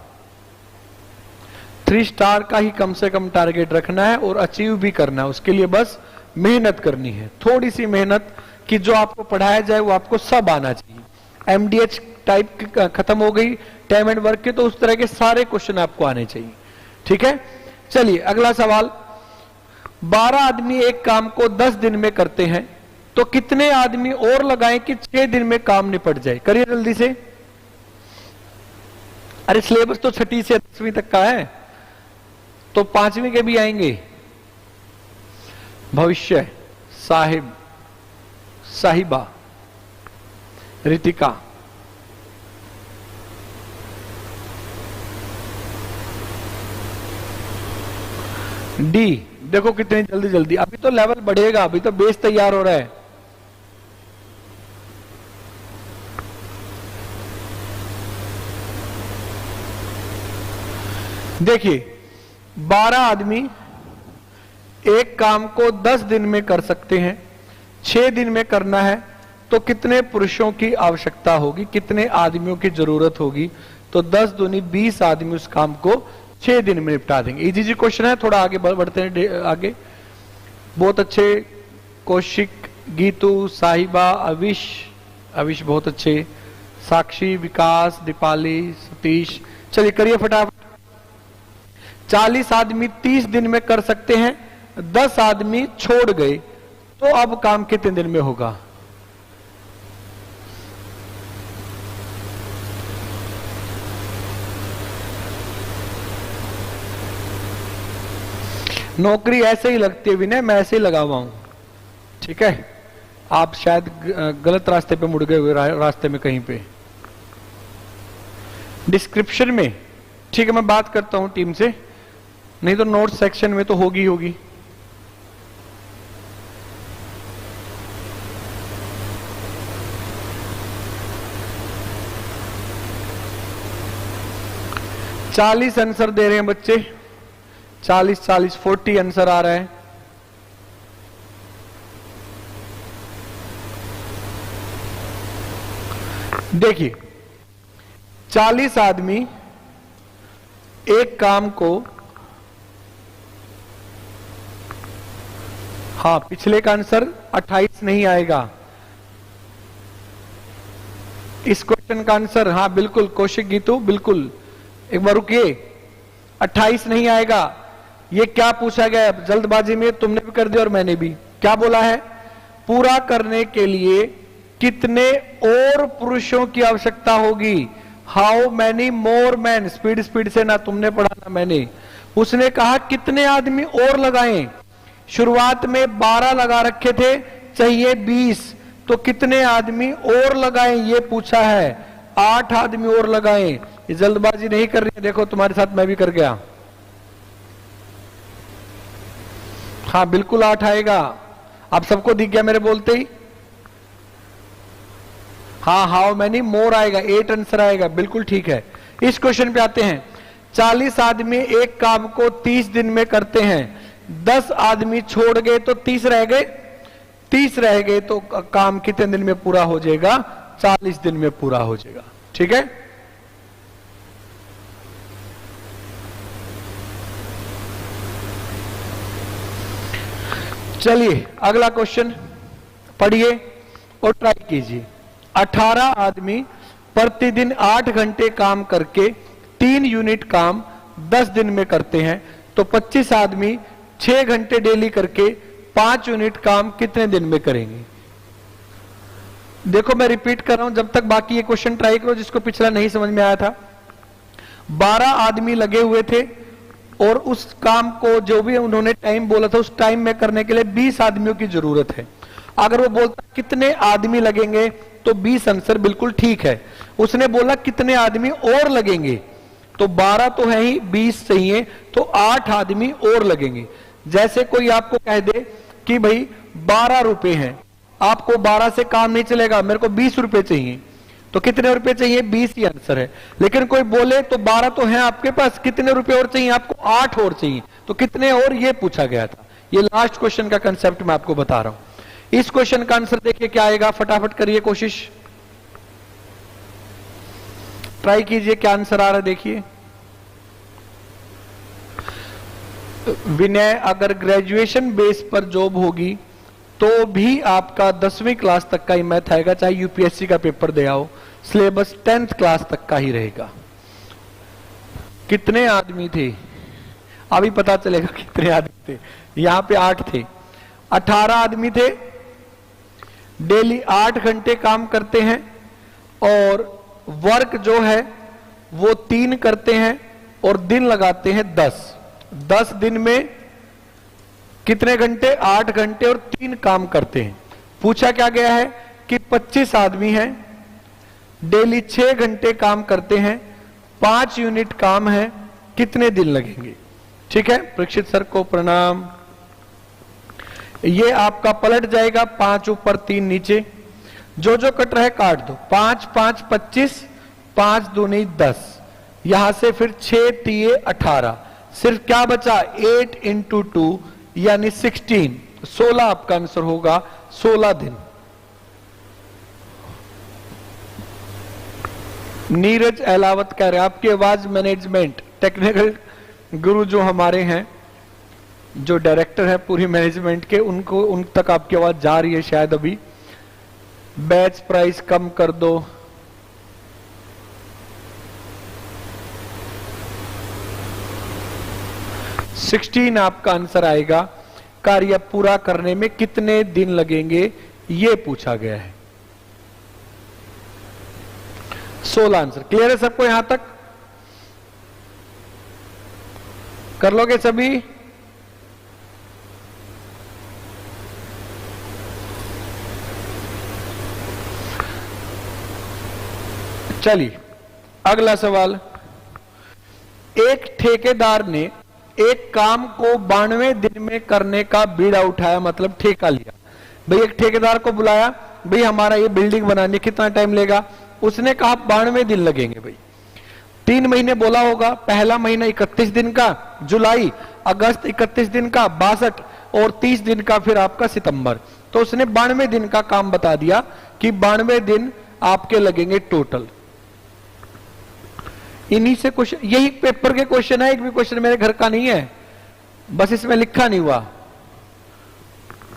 3 स्टार का ही कम से कम टारगेट रखना है और अचीव भी करना है। उसके लिए बस मेहनत करनी है, थोड़ी सी मेहनत, कि जो आपको पढ़ाया जाए वो आपको सब आना चाहिए। MDH टाइप खत्म हो गई, टाइम एंड वर्क के, तो उस तरह के सारे क्वेश्चन आपको आने चाहिए। ठीक है, चलिए अगला सवाल। 12 आदमी एक काम को 10 दिन में करते हैं, तो कितने आदमी और लगाएं कि 6 दिन में काम निपट जाए? करिए जल्दी से। अरे सिलेबस तो 6वीं से 10वीं तक का है, तो 5वीं के भी आएंगे। भविष्य, साहिब, साहिबा, रितिका, डी। देखो कितनी जल्दी जल्दी, अभी तो लेवल बढ़ेगा, अभी तो बेस तैयार हो रहा है। देखिए 12 आदमी एक काम को 10 दिन में कर सकते हैं, 6 दिन में करना है तो कितने पुरुषों की आवश्यकता होगी, कितने आदमियों की जरूरत होगी? तो 10 दूनी 20 आदमी उस काम को 6 दिन में निपटा देंगे। इजी क्वेश्चन है, थोड़ा आगे बढ़ते हैं आगे। बहुत अच्छे, कौशिक, गीतू, साहिबा, अविश बहुत अच्छे, साक्षी, विकास, दीपाली, सतीश। चलिए करिए फटाफट। 40 आदमी 30 दिन में कर सकते हैं, 10 आदमी छोड़ गए, तो अब काम कितने दिन में होगा? नौकरी ऐसे ही लगती है विनय, मैं ऐसे ही लगा हुआ हूं। ठीक है, आप शायद गलत रास्ते पे मुड़ गए हुए, रास्ते में कहीं पे। डिस्क्रिप्शन में, ठीक है, मैं बात करता हूं टीम से, नहीं तो नोट सेक्शन में तो होगी होगी। चालीस आंसर दे रहे हैं बच्चे, 40 आंसर आ रहा है। देखिए 40 आदमी एक काम को, हाँ पिछले का आंसर 28 नहीं आएगा। इस क्वेश्चन का आंसर, हाँ बिल्कुल कौशिक गीतू, बिल्कुल एक बार रुकिए, 28 नहीं आएगा। ये क्या पूछा गया है जल्दबाजी में, तुमने भी कर दिया और मैंने भी। क्या बोला है? पूरा करने के लिए कितने और पुरुषों की आवश्यकता होगी? How many more man, speed speed से, ना तुमने पढ़ा ना मैंने। उसने कहा कितने आदमी और लगाएं। शुरुआत में 12 लगा रखे थे, चाहिए 20, तो कितने आदमी और लगाएं ये पूछा है। 8 आदमी और लगाएं। ये जल्दबाजी नहीं कर रही है, देखो तुम्हारे साथ मैं भी कर गया। हाँ बिल्कुल 8 आएगा। आप सबको दिख गया मेरे बोलते ही? हाँ, हाउ मैनी मोर आएगा, 8 आंसर आएगा, बिल्कुल ठीक है। इस क्वेश्चन पे आते हैं। 40 आदमी एक काम को 30 दिन में करते हैं, 10 आदमी छोड़ गए तो 30 रह गए। 30 रह गए तो काम कितने दिन में पूरा हो जाएगा? 40 दिन में पूरा हो जाएगा। ठीक है, चलिए अगला क्वेश्चन पढ़िए और ट्राई कीजिए। 18 आदमी प्रतिदिन 8 घंटे काम करके 3 यूनिट काम 10 दिन में करते हैं, तो 25 आदमी 6 घंटे डेली करके 5 यूनिट काम कितने दिन में करेंगे? देखो मैं रिपीट कर रहा हूं, जब तक बाकी ये क्वेश्चन ट्राई करो जिसको पिछला नहीं समझ में आया था। 12 आदमी लगे हुए थे और उस काम को जो भी उन्होंने टाइम बोला था उस टाइम में करने के लिए 20 आदमियों की जरूरत है। अगर वो बोलता कितने आदमी लगेंगे तो 20 आंसर बिल्कुल ठीक है। उसने बोला कितने आदमी और लगेंगे, तो 12 तो है ही, 20 चाहिए, तो 8 आदमी और लगेंगे। जैसे कोई आपको कह दे कि भाई 12 रुपए हैं, आपको 12 से काम नहीं चलेगा, मेरे को 20 रुपए चाहिए, तो कितने रुपए चाहिए? 20 ही आंसर है। लेकिन कोई बोले तो 12 तो है आपके पास, कितने रुपए और चाहिए? आपको 8 और चाहिए, तो कितने और, ये पूछा गया था। ये लास्ट क्वेश्चन का कंसेप्ट मैं आपको बता रहा हूं। इस क्वेश्चन का आंसर देखिए क्या आएगा, फटाफट करिए कोशिश, ट्राई कीजिए क्या आंसर आ रहा है। देखिए विनय, अगर ग्रेजुएशन बेस पर जॉब होगी तो भी आपका 10वीं क्लास तक का ही मैथ आएगा, चाहे यूपीएससी का पेपर दे आओ, सिलेबस 10th क्लास तक का ही रहेगा। कितने आदमी थे अभी पता चलेगा कितने आदमी थे। यहां पे 8 थे, 18 आदमी थे, डेली 8 घंटे काम करते हैं और वर्क जो है वो 3 करते हैं और दिन लगाते हैं 10 दिन में कितने घंटे? 8 घंटे और 3 काम करते हैं। पूछा क्या गया है कि 25 आदमी हैं, डेली 6 घंटे काम करते हैं, 5 यूनिट काम है, कितने दिन लगेंगे? ठीक है, परीक्षित सर को प्रणाम। ये आपका पलट जाएगा, 5 ऊपर 3 नीचे, जो जो कट रहा है काट दो। 5 5 25, 5 दूनी 10, यहां से फिर 6 3 18, सिर्फ क्या बचा? 8 इंटू 2 यानी 16 आपका आंसर होगा, 16 दिन। नीरज अहलावत कह रहे हैं आपकी आवाज मैनेजमेंट टेक्निकल गुरु जो हमारे हैं, जो डायरेक्टर है पूरी मैनेजमेंट के, उनको उन तक आपकी आवाज जा रही है शायद अभी। बैच प्राइस कम कर दो। सिक्सटीन आपका आंसर आएगा। कार्य पूरा करने में कितने दिन लगेंगे ये पूछा गया है। 16 आंसर। क्लियर है सबको? यहां तक कर लोगे सभी? चलिए अगला सवाल, एक ठेकेदार ने एक काम को 92 दिन में करने का बीड़ा उठाया, मतलब ठेका लिया। भाई एक ठेकेदार को बुलाया, भाई हमारा ये बिल्डिंग बनाने कितना टाइम लेगा? उसने कहा 92 दिन लगेंगे। भाई 3 महीने बोला होगा, पहला महीना 31 दिन का जुलाई, अगस्त 31 दिन का 62 और 30 दिन का फिर आपका सितंबर। तो उसने 92 दिन का काम बता दिया कि 92 दिन आपके लगेंगे टोटल। इन्हीं से क्वेश्चन, यही पेपर के क्वेश्चन है, एक भी क्वेश्चन मेरे घर का नहीं है, बस इसमें लिखा नहीं हुआ।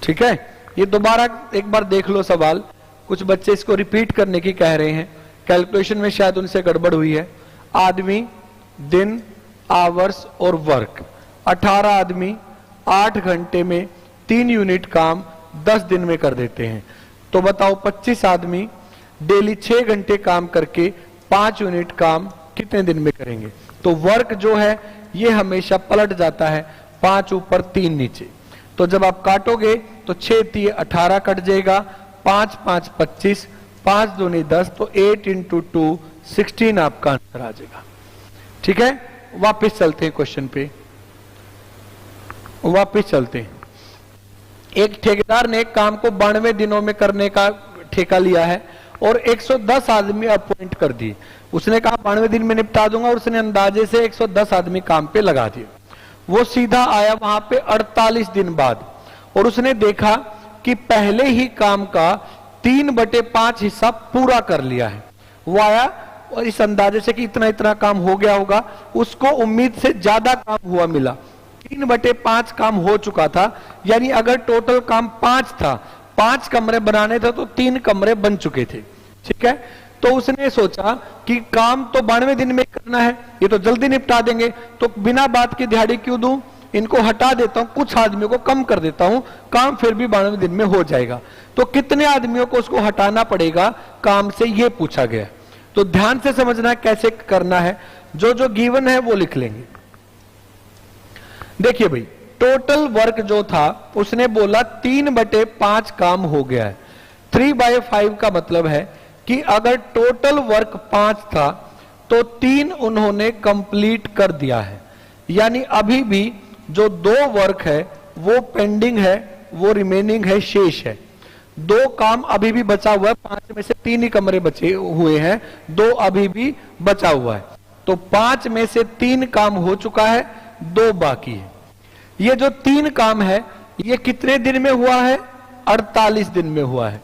ठीक है, ये दोबारा एक बार देख लो सवाल। कुछ बच्चे इसको रिपीट करने की कह रहे हैं, कैलकुलेशन में शायद उनसे गड़बड़ हुई है। आदमी, दिन, आवर्स और वर्क। 18 आदमी 8 घंटे में 3 यूनिट काम 10 दिन में कर देते हैं। तो बताओ 25 आदमी डेली 6 घंटे काम करके 5 यूनिट काम कितने दिन में करेंगे? तो वर्क जो है ये हमेशा पलट जाता है, 5 ऊपर 3 नीचे। तो जब आप काटोगे तो 6 3 18 कट जाएगा, 5 5 25, 5 दूनी 10, तो 8 इंटू 2 16 आपका आंसर आ जाएगा। ठीक है, वापस चलते हैं क्वेश्चन पे, वापस चलते हैं। एक ठेकेदार ने एक काम को 92 दिनों में करने का ठेका लिया है और 110 आदमी अपॉइंट कर दिए। उसने कहा 92 दिन में निपटा दूंगा और उसने अंदाजे से 110 आदमी काम पे लगा दिए। वो सीधा आया वहां पे 48 दिन बाद और उसने देखा कि पहले ही काम का 3/5 हिस्सा पूरा कर लिया है। वो आया और इस अंदाजे से कि इतना इतना काम हो गया होगा, उसको उम्मीद से ज्यादा काम हुआ मिला। 3/5 काम हो चुका था, यानी अगर टोटल काम 5 था, 5 कमरे बनाने थे तो 3 कमरे बन चुके थे। ठीक है, तो उसने सोचा कि काम तो 92 दिन में करना है, ये तो जल्दी निपटा देंगे, तो बिना बात की दिहाड़ी क्यों दूं, इनको हटा देता हूं, कुछ आदमियों को कम कर देता हूं, काम फिर भी 92 दिन में हो जाएगा। तो कितने आदमियों को उसको हटाना पड़ेगा काम से, ये पूछा गया। तो ध्यान से समझना कैसे करना है, जो जो गिवन है वो लिख लेंगे। देखिए भाई, टोटल वर्क जो था उसने बोला 3/5 काम हो गया है। 3/5 का मतलब है कि अगर टोटल वर्क 5 था तो 3 उन्होंने कंप्लीट कर दिया है, यानी अभी भी जो 2 वर्क है वो पेंडिंग है, वो रिमेनिंग है, शेष है। 2 काम अभी भी बचा हुआ है, 5 में से 3 ही कमरे बचे हुए हैं, 2 अभी भी बचा हुआ है। तो 5 में से 3 काम हो चुका है, 2 बाकी है। ये जो 3 काम है ये कितने दिन में हुआ है? 48 दिन में हुआ है।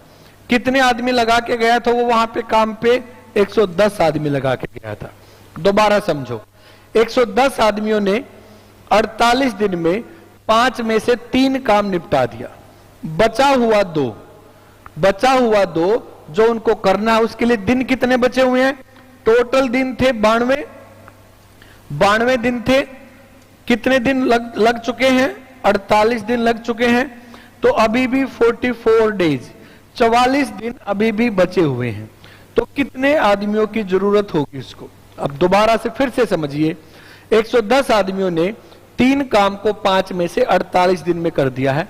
कितने आदमी लगा के गया था वो वहां पे काम पे? 110 आदमी लगा के गया था। दोबारा समझो, 110 आदमियों ने 48 दिन में 5 में से 3 काम निपटा दिया, बचा हुआ 2 जो उनको करना है। उसके लिए दिन कितने बचे हुए हैं? टोटल दिन थे 92 दिन थे। कितने दिन लग चुके हैं? 48 दिन लग चुके हैं। तो अभी भी 44 डेज, 44 दिन अभी भी बचे हुए हैं। तो कितने आदमियों की जरूरत होगी इसको? अब दोबारा से फिर से समझिए, 110 आदमियों ने 3 काम को 5 में से 48 दिन में कर दिया है।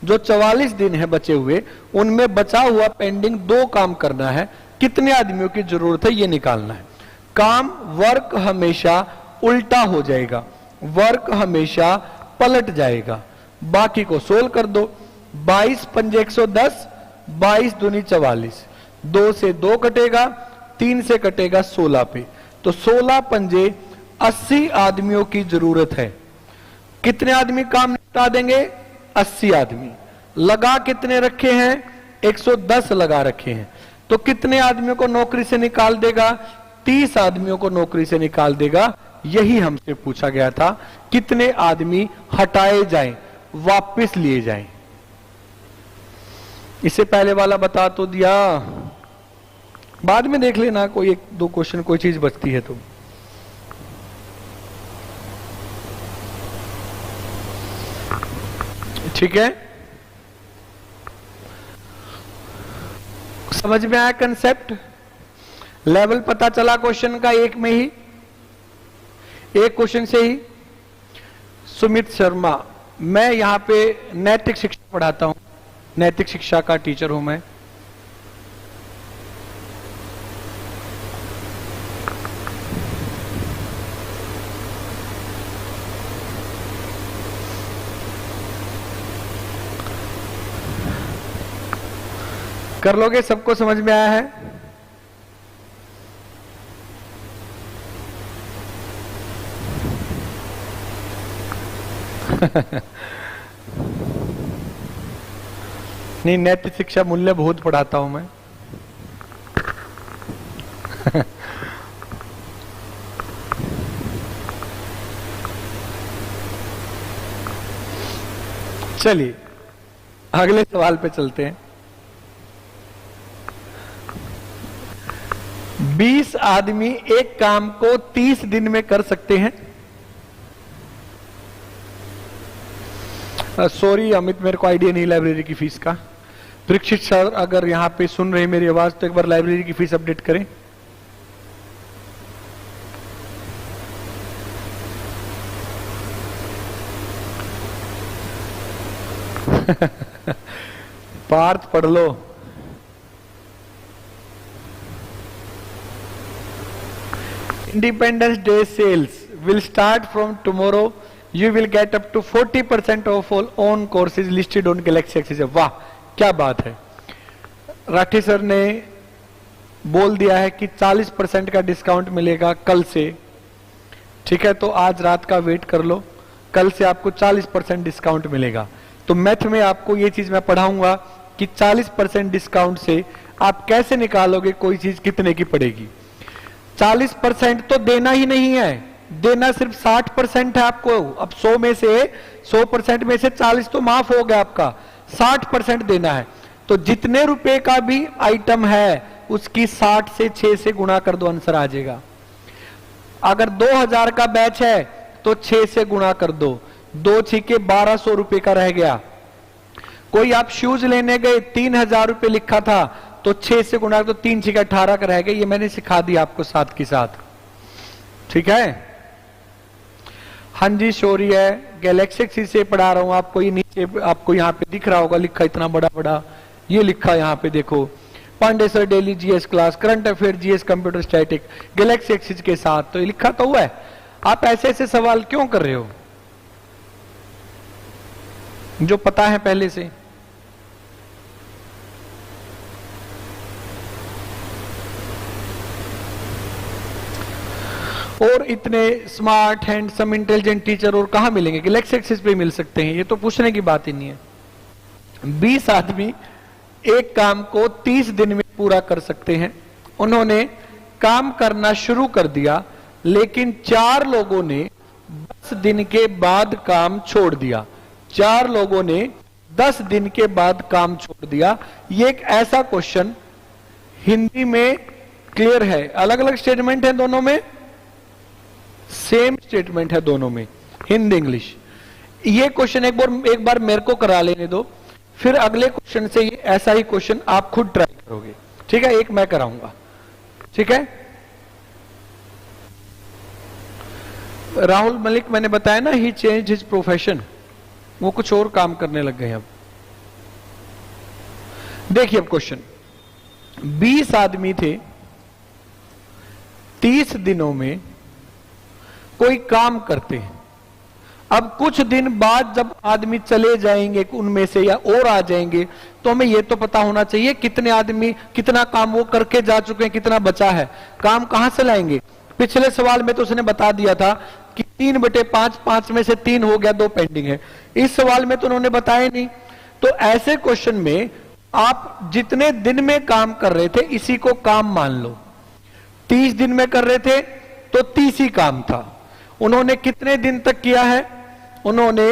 जो 44 दिन है बचे हुए, उनमें बचा हुआ पेंडिंग 2 काम करना है। कितने आदमियों की जरूरत है ये निकालना है। काम वर्क हमेशा उल्टा हो जाएगा, वर्क हमेशा पलट जाएगा। बाकी को सोल्व कर दो। 22 पंजे 110, 22 दूनी 44, 2 से 2 कटेगा, 3 से कटेगा 16 पे। तो 16 पंजे 80 आदमियों की जरूरत है। कितने आदमी काम निपटा देंगे? 80 आदमी। लगा कितने रखे हैं? 110 लगा रखे हैं। तो कितने आदमियों को नौकरी से निकाल देगा? 30 आदमियों को नौकरी से निकाल देगा। यही हमसे पूछा गया था, कितने आदमी हटाए जाएं, वापस लिए जाएं। इससे पहले वाला बता तो दिया, बाद में देख लेना, कोई 1-2 क्वेश्चन कोई चीज बचती है तो। ठीक है, समझ में आया कंसेप्ट? लेवल पता चला क्वेश्चन का, एक में ही, एक क्वेश्चन से ही। सुमित शर्मा, मैं यहां पे नैतिक शिक्षा पढ़ाता हूं, नैतिक शिक्षा का टीचर हूं मैं। कर लोगे? सबको समझ में आया है? नहीं, नैतिक शिक्षा मूल्य बहुत पढ़ाता हूं मैं। चलिए अगले सवाल पे चलते हैं। 20 आदमी एक काम को 30 दिन में कर सकते हैं। सॉरी अमित, मेरे को आइडिया नहीं लाइब्रेरी की फीस का। परीक्षित सर अगर यहां पे सुन रहे मेरी आवाज तो एक बार लाइब्रेरी की फीस अपडेट करें। पार्थ पढ़ लो। Independence Day sales will start from tomorrow. You will get up to 40% of all own courses listed on Galaxy Access। वाह क्या बात है। राठी सर ने बोल दिया है कि 40% का डिस्काउंट मिलेगा कल से। ठीक है, तो आज रात का वेट कर लो, कल से आपको 40% डिस्काउंट मिलेगा। तो मैथ में आपको ये चीज मैं पढ़ाऊंगा कि 40% डिस्काउंट से आप कैसे निकालोगे कोई चीज कितने की पड़ेगी। 40% तो देना ही नहीं है, देना सिर्फ 60% है आपको। अब 100 में से 100% में से 40 तो माफ हो गया आपका, 60% देना है। तो जितने रुपए का भी आइटम है उसकी 60 से 6 से गुणा कर दो, आंसर आ जाएगा। अगर 2000 का बैच है तो 6 से गुणा कर दो, 2 छीके 1200 रुपए का रह गया। कोई आप शूज लेने गए 3000 रुपए लिखा था तो 6 से गुणा तो 3 छीके 18 का रह गया। ये मैंने सिखा दिया आपको साथ के साथ। ठीक है, हाँ जी शौरी है, गैलेक्सी एक्सिस से पढ़ा रहा हूं आपको। ये नीचे आपको यहाँ पे दिख रहा होगा लिखा, इतना बड़ा बड़ा ये लिखा यहाँ पे देखो, Pandey sir daily GS class, current affair GS computer static Galaxy Axis के साथ। तो ये लिखा तो हुआ है। आप ऐसे ऐसे सवाल क्यों कर रहे हो जो पता है पहले से? और इतने स्मार्ट हैंडसम इंटेलिजेंट टीचर और कहां मिलेंगे? गैलेक्सी एक्सिस पे मिल सकते हैं, ये तो पूछने की बात ही नहीं है। 20 आदमी एक काम को 30 दिन में पूरा कर सकते हैं। उन्होंने काम करना शुरू कर दिया, लेकिन 4 लोगों ने 10 दिन के बाद काम छोड़ दिया। 4 लोगों ने 10 दिन के बाद काम छोड़ दिया। ये एक ऐसा क्वेश्चन हिंदी में क्लियर है, अलग अलग स्टेटमेंट है दोनों में, सेम स्टेटमेंट है दोनों में, हिंदी इंग्लिश। ये क्वेश्चन एक बार मेरे को करा लेने दो, फिर अगले क्वेश्चन से ये ऐसा ही क्वेश्चन आप खुद ट्राई करोगे। ठीक है, एक मैं कराऊंगा। ठीक है, राहुल मलिक मैंने बताया ना, ही चेंज हिज प्रोफेशन, वो कुछ और काम करने लग गए। अब देखिए अब क्वेश्चन, 20 आदमी थे, 30 दिनों में कोई काम करते हैं। अब कुछ दिन बाद जब आदमी चले जाएंगे उनमें से या और आ जाएंगे, तो हमें यह तो पता होना चाहिए कितने आदमी कितना काम वो करके जा चुके हैं, कितना बचा है। काम कहां से लाएंगे? पिछले सवाल में तो उसने बता दिया था कि 3/5, 5 में से 3 हो गया, 2 पेंडिंग है। इस सवाल में तो उन्होंने बताया नहीं। तो ऐसे क्वेश्चन में आप जितने दिन में काम कर रहे थे इसी को काम मान लो। 30 दिन में कर रहे थे तो 30 ही काम था। उन्होंने कितने दिन तक किया है? उन्होंने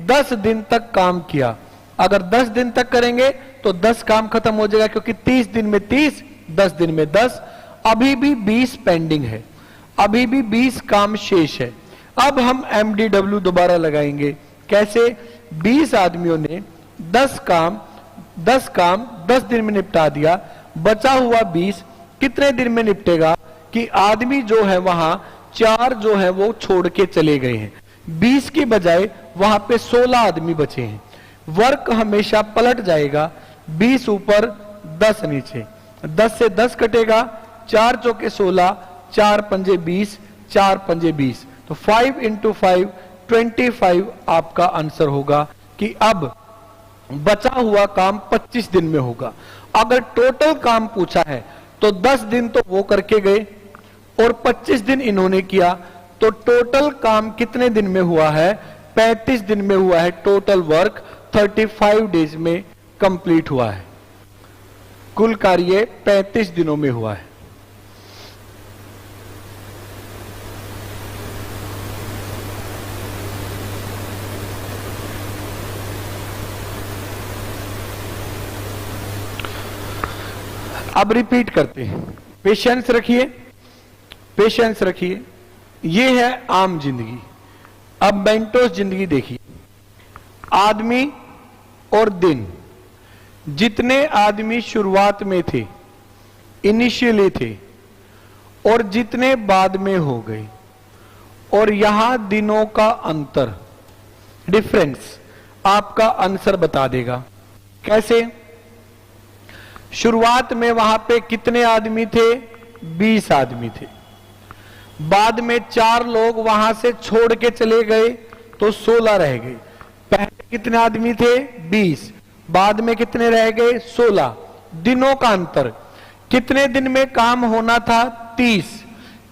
10 दिन तक काम किया। अगर 10 दिन तक करेंगे तो 10 काम खत्म हो जाएगा, क्योंकि 30 दिन में 30, 10 दिन में 10। अभी भी 20 पेंडिंग है, अभी भी 20 काम शेष है। अब हम MDW दोबारा लगाएंगे। कैसे? 20 आदमियों ने 10 काम 10 दिन में निपटा दिया। बचा हुआ 20 कितने दिन में निपटेगा? कि आदमी जो है वहां 4 जो है वो छोड़ के चले गए हैं। 20 की बजाय वहां पे 16 आदमी बचे हैं। वर्क हमेशा पलट जाएगा, 20 ऊपर 10 नीचे, 10 से 10 कटेगा, 4 चौके 16, 4 पंजे 20, 4 पंजे 20, तो 5 × 5 25 आपका आंसर होगा। कि अब बचा हुआ काम 25 दिन में होगा। अगर टोटल काम पूछा है तो 10 दिन तो वो करके गए और 25 दिन इन्होंने किया, तो टोटल काम कितने दिन में हुआ है? 35 दिन में हुआ है। टोटल वर्क 35 डेज में कंप्लीट हुआ है। कुल कार्य 35 दिनों में हुआ है। अब रिपीट करते हैं। पेशेंस रखिए, पेशेंस रखिए। ये है आम जिंदगी। अब मेंटोस जिंदगी देखिए। आदमी और दिन, जितने आदमी शुरुआत में थे, इनिशियली थे, और जितने बाद में हो गए, और यहां दिनों का अंतर, डिफरेंस आपका आंसर बता देगा। कैसे? शुरुआत में वहां पे कितने आदमी थे? 20 आदमी थे। बाद में 4 लोग वहां से छोड़ के चले गए तो 16 रह गए। पहले कितने आदमी थे? 20। बाद में कितने रह गए? 16। दिनों का अंतर, कितने दिन में काम होना था? 30।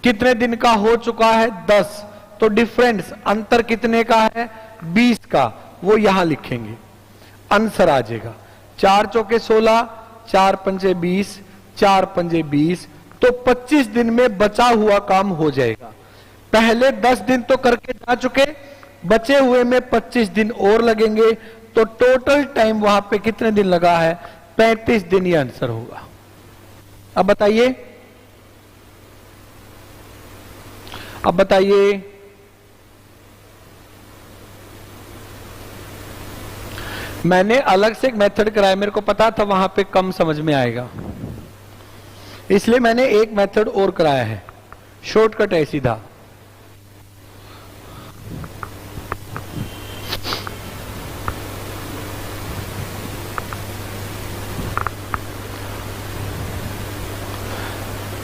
कितने दिन का हो चुका है? 10। तो डिफरेंस, अंतर कितने का है? 20 का। वो यहां लिखेंगे, आंसर आ जाएगा। 4 चौके 16, 4 पंजे 20, 4 पंजे 20, तो 25 दिन में बचा हुआ काम हो जाएगा। पहले 10 दिन तो करके जा चुके, बचे हुए में 25 दिन और लगेंगे, तो टोटल टाइम वहां पे कितने दिन लगा है? 35 दिन। ये आंसर होगा। अब बताइए, अब बताइए, मैंने अलग से एक मेथड कराया, मेरे को पता था वहां पे कम समझ में आएगा, इसलिए मैंने एक मेथड और कराया है। शॉर्टकट है सीधा।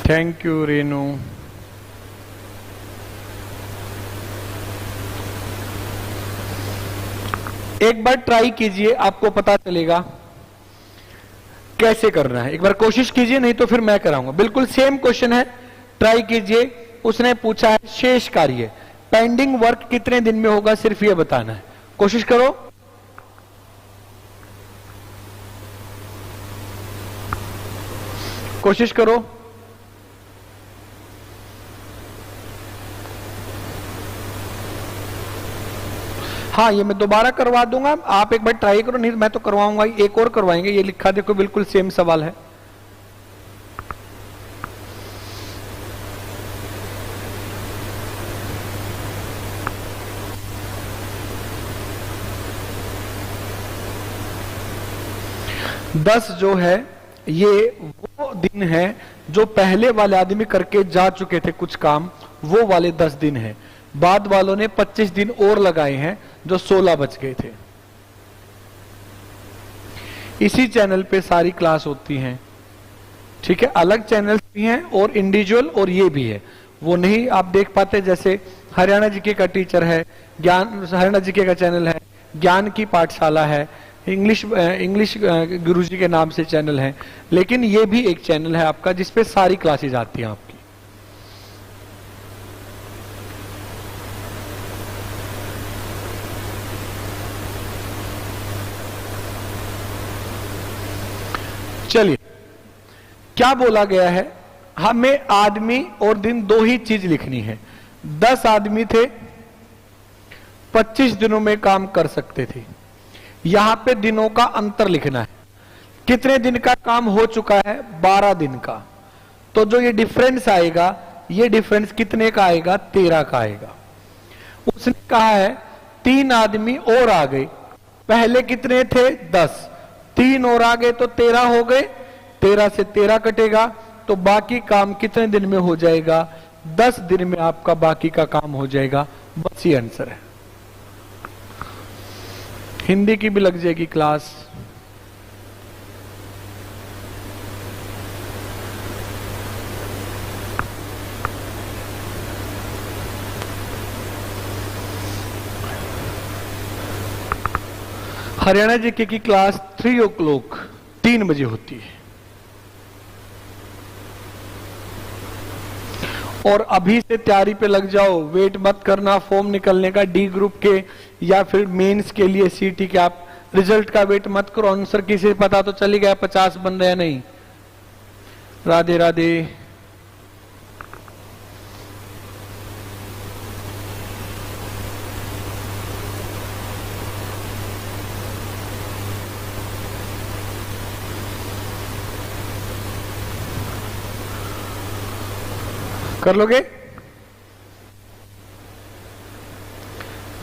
Thank you Renu. एक बार ट्राई कीजिए, आपको पता चलेगा कैसे करना है। एक बार कोशिश कीजिए, नहीं तो फिर मैं कराऊंगा। बिल्कुल सेम क्वेश्चन है, ट्राई कीजिए। उसने पूछा है शेष कार्य, पेंडिंग वर्क कितने दिन में होगा, सिर्फ ये बताना है। कोशिश करो। कोशिश करो। हाँ, ये मैं दोबारा करवा दूंगा, आप एक बार ट्राई करो, नहीं मैं तो करवाऊंगा। एक और करवाएंगे। ये लिखा देखो, बिल्कुल सेम सवाल है। दस जो है, ये वो दिन है जो पहले वाले आदमी करके जा चुके थे कुछ काम, वो वाले 10 दिन है। बाद वालों ने 25 दिन और लगाए हैं, जो 16 बच गए थे। इसी चैनल पे सारी क्लास होती हैं, ठीक है। अलग चैनल्स भी हैं और इंडिविजुअल, और ये भी है। वो नहीं आप देख पाते, जैसे हरियाणा जीके का टीचर है, ज्ञान हरियाणा जीके का चैनल है, ज्ञान की पाठशाला है, इंग्लिश गुरुजी के नाम से चैनल है। लेकिन ये भी एक चैनल है आपका, जिसपे सारी क्लासेज आती हैं आपकी। चलिए, क्या बोला गया है? हमें आदमी और दिन दो ही चीज लिखनी है। 10 आदमी थे, 25 दिनों में काम कर सकते थे। यहां पे दिनों का अंतर लिखना है। कितने दिन का काम हो चुका है? 12 दिन का। तो जो ये डिफरेंस आएगा, ये डिफरेंस कितने का आएगा? 13 का आएगा। उसने कहा है 3 आदमी और आ गए। पहले कितने थे? 10। 3 और आ गए तो 13 हो गए। 13 से 13 कटेगा, तो बाकी काम कितने दिन में हो जाएगा? 10 दिन में आपका बाकी का काम हो जाएगा। बस ये आंसर है। हिंदी की भी लग जाएगी क्लास। हरियाणा जीके की क्लास 3 o'clock 3 बजे होती है और अभी से तैयारी पे लग जाओ, वेट मत करना फॉर्म निकलने का डी ग्रुप के या फिर मेंस के लिए सीटी के। आप रिजल्ट का वेट मत करो, आंसर किसी पता तो चली गया 50 बन रहे या नहीं। राधे राधे। कर लोगे?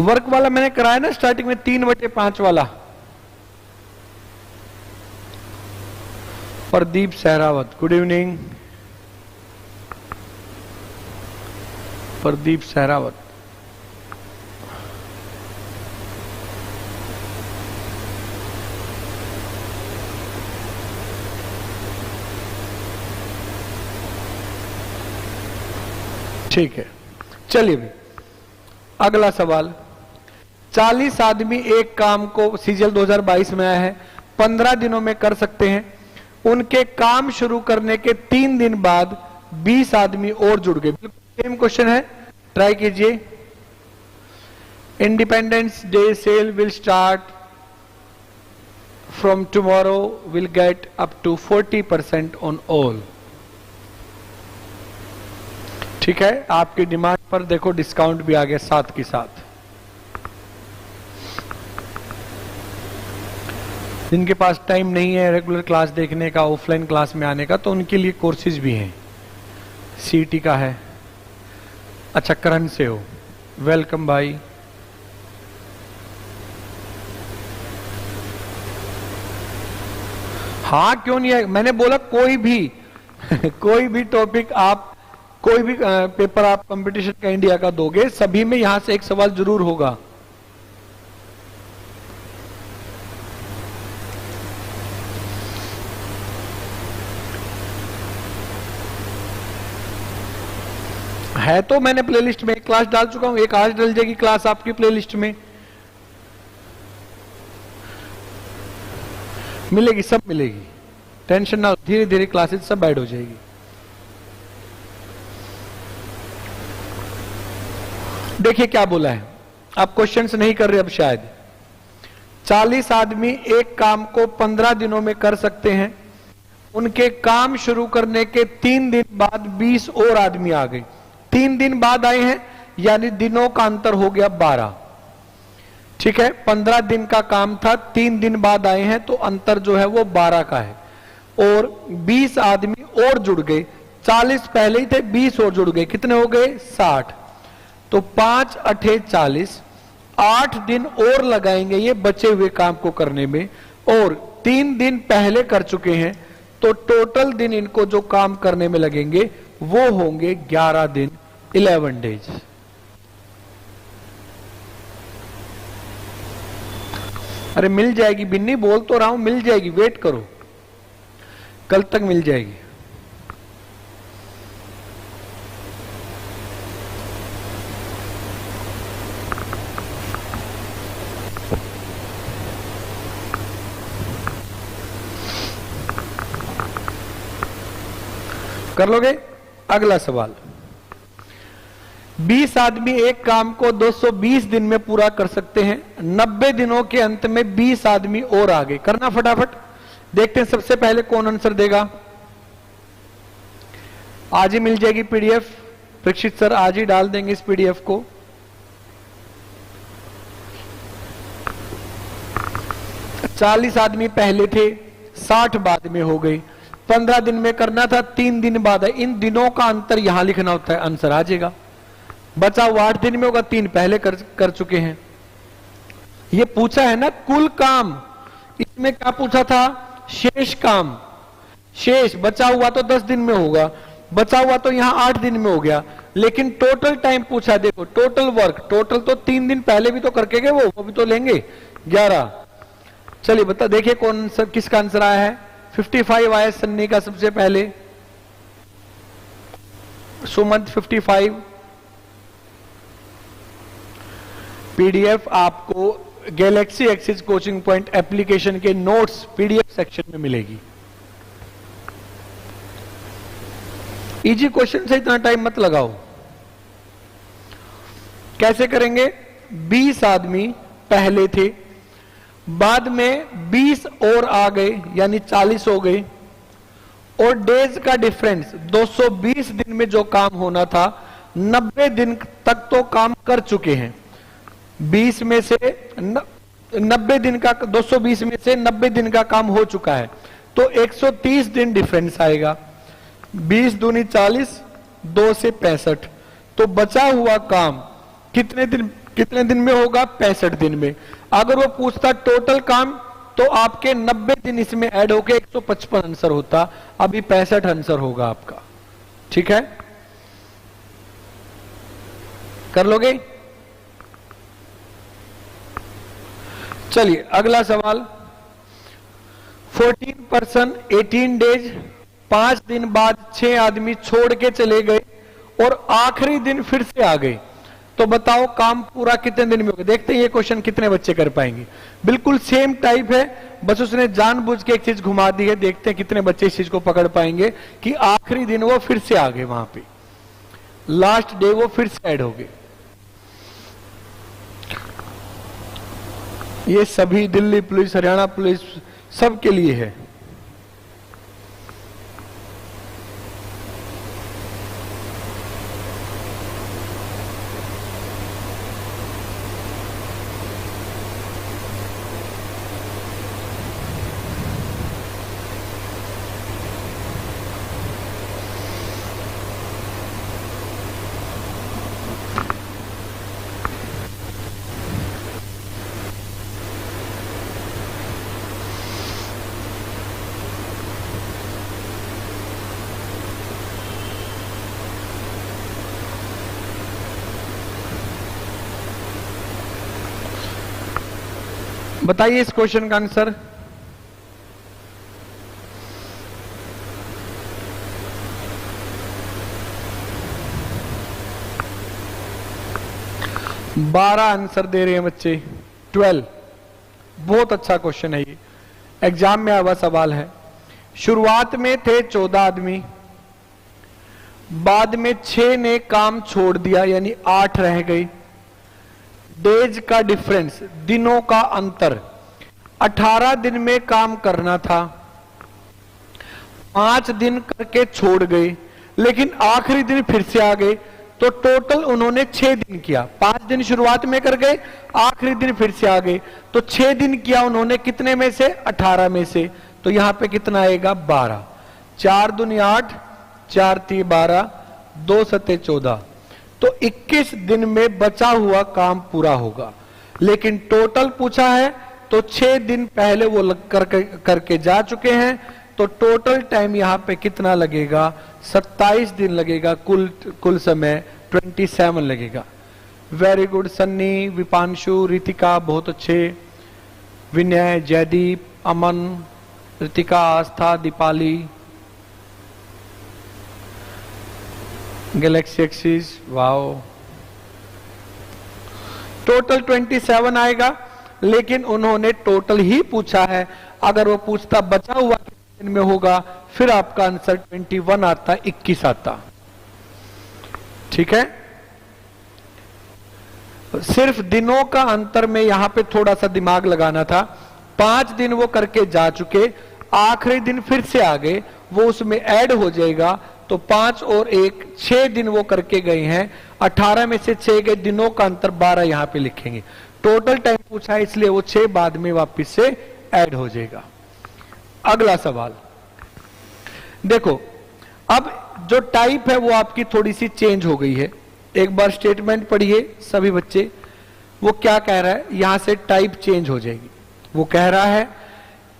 वर्क वाला मैंने कराया ना स्टार्टिंग में 3/5 वाला। Pradeep Sehrawat, good evening. प्रदीप सहरावत, ठीक है। चलिए भी अगला सवाल। 40 आदमी एक काम को सीजीएल 2022 में आया है 15 दिनों में कर सकते हैं। उनके काम शुरू करने के 3 दिन बाद 20 आदमी और जुड़ गए। बिल्कुल सेम क्वेश्चन है, ट्राई कीजिए। Independence Day sale will start from tomorrow, will get up to 40% on all. ठीक है, आपकी डिमांड पर देखो डिस्काउंट भी आ गया साथ के साथ। जिनके पास टाइम नहीं है रेगुलर क्लास देखने का, ऑफलाइन क्लास में आने का, तो उनके लिए कोर्सेज भी हैं। सीटी का है। अच्छा, करण से हो, वेलकम भाई। हाँ क्यों नहीं है, मैंने बोला कोई भी कोई भी टॉपिक आप, कोई भी पेपर आप कंपटीशन का इंडिया का दोगे, सभी में यहां से एक सवाल जरूर होगा। है तो मैंने प्लेलिस्ट में एक क्लास डाल चुका हूं, एक आज डल जाएगी क्लास आपकी प्लेलिस्ट में मिलेगी, सब मिलेगी, टेंशन ना, धीरे धीरे क्लासेस सब ऐड हो जाएगी। देखिए क्या बोला है, आप क्वेश्चंस नहीं कर रहे अब शायद। 40 आदमी एक काम को 15 दिनों में कर सकते हैं। उनके काम शुरू करने के 3 दिन बाद 20 और आदमी आ गए। 3 दिन बाद आए हैं यानी दिनों का अंतर हो गया 12। ठीक है, 15 दिन का काम था, 3 दिन बाद आए हैं तो अंतर जो है वो 12 का है। और 20 आदमी और जुड़ गए, 40 पहले ही थे, 20 और जुड़ गए, कितने हो गए 60। तो 5 8 40, 8 दिन और लगाएंगे ये बचे हुए काम को करने में, और 3 दिन पहले कर चुके हैं, तो टोटल दिन इनको जो काम करने में लगेंगे वो होंगे 11 दिन, 11 डेज। अरे मिल जाएगी बिन्नी, बोल तो रहा हूं मिल जाएगी, वेट करो, कल तक मिल जाएगी। कर लोगे? अगला सवाल। 20 आदमी एक काम को 220 दिन में पूरा कर सकते हैं। 90 दिनों के अंत में 20 आदमी और आ गए। करना फटाफट, देखते हैं सबसे पहले कौन आंसर देगा। आज ही मिल जाएगी पीडीएफ, परीक्षित सर आज ही डाल देंगे इस पीडीएफ को। चालीस आदमी पहले थे, 60 बाद में हो गई। 15 दिन में करना था, 3 दिन बाद है। इन दिनों का अंतर यहां लिखना होता है, आंसर आ जाएगा। बचा हुआ 8 दिन में होगा, 3 पहले कर चुके हैं। ये पूछा है ना कुल काम, इसमें क्या पूछा था, शेष काम। शेष बचा हुआ तो 10 दिन में होगा, बचा हुआ तो यहां 8 दिन में हो गया, लेकिन टोटल टाइम पूछा। देखो टोटल वर्क, टोटल तो 3 दिन पहले भी तो करके गए, वो भी तो लेंगे 11। चलिए बता, देखिए कौन सा किसका आंसर आया है। 55 आया सन्नी का सबसे पहले, सुमंत 55। पीडीएफ आपको Galaxy axis coaching point application के नोट्स पीडीएफ सेक्शन में मिलेगी। इजी क्वेश्चन से इतना टाइम मत लगाओ। कैसे करेंगे? 20 आदमी पहले थे, बाद में 20 और आ गए यानी 40 हो गए, और डेज का डिफरेंस 220 दिन में जो काम होना था 90 दिन तक तो काम कर चुके हैं। 20 में से 90 दिन का 220 में से 90 दिन का काम हो चुका है, तो 130 दिन डिफरेंस आएगा। 20 दूनी 40, 2 से 65, तो बचा हुआ काम कितने दिन में होगा? 65 दिन में। अगर वो पूछता टोटल काम, तो आपके 90 दिन इसमें ऐड होके 155 आंसर होता, अभी 65 आंसर होगा आपका। ठीक है, कर लोगे? चलिए अगला सवाल। 14 पर्सन 18 डेज, 5 दिन बाद 6 आदमी छोड़ के चले गए और आखिरी दिन फिर से आ गए, तो बताओ काम पूरा कितने दिन में होगा? देखते हैं ये क्वेश्चन कितने बच्चे कर पाएंगे। बिल्कुल सेम टाइप है, बस उसने जानबूझ के एक चीज घुमा दी है। देखते हैं कितने बच्चे इस चीज को पकड़ पाएंगे कि आखिरी दिन वो फिर से आ गए, वहां पे लास्ट डे वो फिर से ऐड हो गए। ये सभी दिल्ली पुलिस, हरियाणा पुलिस, सबके लिए है। बताइए इस क्वेश्चन का आंसर। बारह आंसर दे रहे हैं बच्चे, 12। बहुत अच्छा क्वेश्चन है ये, एग्जाम में आया हुआ सवाल है। शुरुआत में थे 14 आदमी, बाद में 6 ने काम छोड़ दिया यानी 8 रह गए। डेज का डिफरेंस, दिनों का अंतर, 18 दिन में काम करना था, 5 दिन करके छोड़ गए, लेकिन आखिरी दिन फिर से आ गए, तो टोटल उन्होंने 6 दिन किया। 5 दिन शुरुआत में कर गए, आखिरी दिन फिर से आ गए, तो 6 दिन किया उन्होंने कितने में से? 18 में से। तो यहां पे कितना आएगा? 12। 4 दूनी 8, 4 ती 12, 2 सते 14, तो 21 दिन में बचा हुआ काम पूरा होगा। लेकिन टोटल पूछा है तो 6 दिन पहले वो करके जा चुके हैं, तो टोटल टाइम यहां पे कितना लगेगा? 27 दिन लगेगा। कुल समय 27 लगेगा। वेरी गुड सन्नी, विपांशु, रितिका, बहुत अच्छे। Vinay, Jaydeep, Aman, Ritika, Aastha, Deepali, galaxy axis, wow. Total 27 आएगा, लेकिन उन्होंने टोटल ही पूछा है। अगर वो पूछता बचा हुआ कितने दिन में होगा, फिर आपका आंसर 21 आता, 21 आता। ठीक है, सिर्फ दिनों का अंतर में यहां पे थोड़ा सा दिमाग लगाना था। 5 दिन वो करके जा चुके, आखिरी दिन फिर से आ गए, वो उसमें ऐड हो जाएगा, तो 5 और 1 6 दिन वो करके गए हैं। 18 में से 6 गए, दिनों का अंतर 12 यहां पे लिखेंगे। टोटल टाइम पूछा है इसलिए वो 6 बाद में वापस से ऐड हो जाएगा। अगला सवाल देखो, अब जो टाइप है वो आपकी थोड़ी सी चेंज हो गई है। एक बार स्टेटमेंट पढ़िए सभी बच्चे, वो क्या कह रहा है, यहां से टाइप चेंज हो जाएगी। वो कह रहा है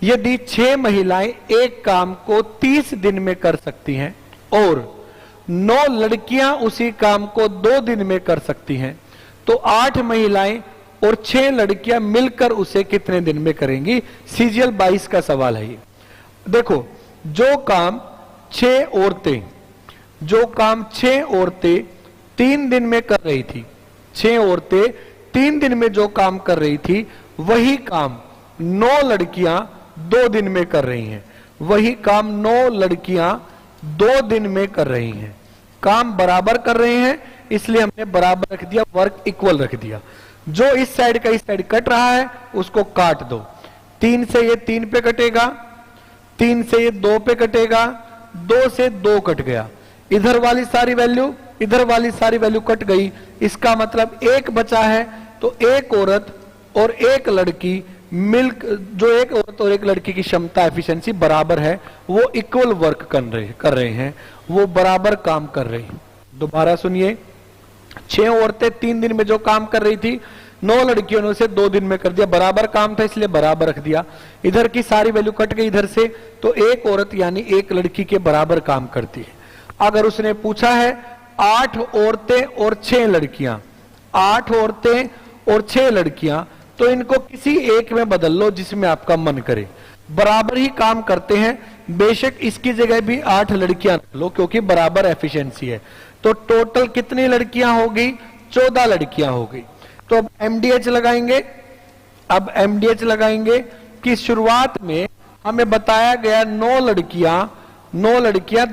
यदि 6 महिलाएं एक काम को 30 दिन में कर सकती हैं और 9 लड़कियां उसी काम को 2 दिन में कर सकती हैं, तो 8 महिलाएं और 6 लड़कियां मिलकर उसे कितने दिन में करेंगी? सीजीएल 22 का सवाल है ये। देखो, जो काम 6 औरतें 3 दिन में कर रही थी, 6 औरतें 3 दिन में जो काम कर रही थी वही काम 9 लड़कियां 2 दिन में कर रही हैं। वही काम 9 लड़कियां 2 दिन में कर रही हैं। काम बराबर कर रहे हैं, इसलिए हमने बराबर रख दिया, वर्क इक्वल रख दिया। जो इस साइड का इस साइड कट रहा है उसको काट दो। 3 से ये 3 पे कटेगा, 3 से ये 2 पे कटेगा, 2 से 2 कट गया। इधर वाली सारी वैल्यू, इधर वाली सारी वैल्यू कट गई। इसका मतलब 1 बचा है। तो एक औरत और एक लड़की जो एक औरत और एक लड़की की क्षमता एफिशिएंसी बराबर है, वो इक्वल वर्क कर रहे हैं, वो बराबर काम कर रही हैं। दोबारा सुनिए, 6 औरतें 3 दिन में जो काम कर रही थी 9 लड़कियों ने उसे 2 दिन में कर दिया। बराबर काम था इसलिए बराबर रख दिया। इधर की सारी वैल्यू कट गई इधर से, तो एक औरत यानी एक लड़की के बराबर काम करती है। अगर उसने पूछा है 8 औरतें और 6 लड़कियां, 8 औरतें और 6 लड़कियां, तो इनको किसी एक में बदल लो जिसमें आपका मन करे। बराबर ही काम करते हैं, बेशक इसकी जगह भी 8 लड़कियां रख लो क्योंकि बराबर एफिशिएंसी है। तो टोटल कितनी लड़कियां हो गई? 14 लड़कियां हो गई। तो अब एमडीएच लगाएंगे। अब एमडीएच लगाएंगे कि शुरुआत में हमें बताया गया 9 लड़कियां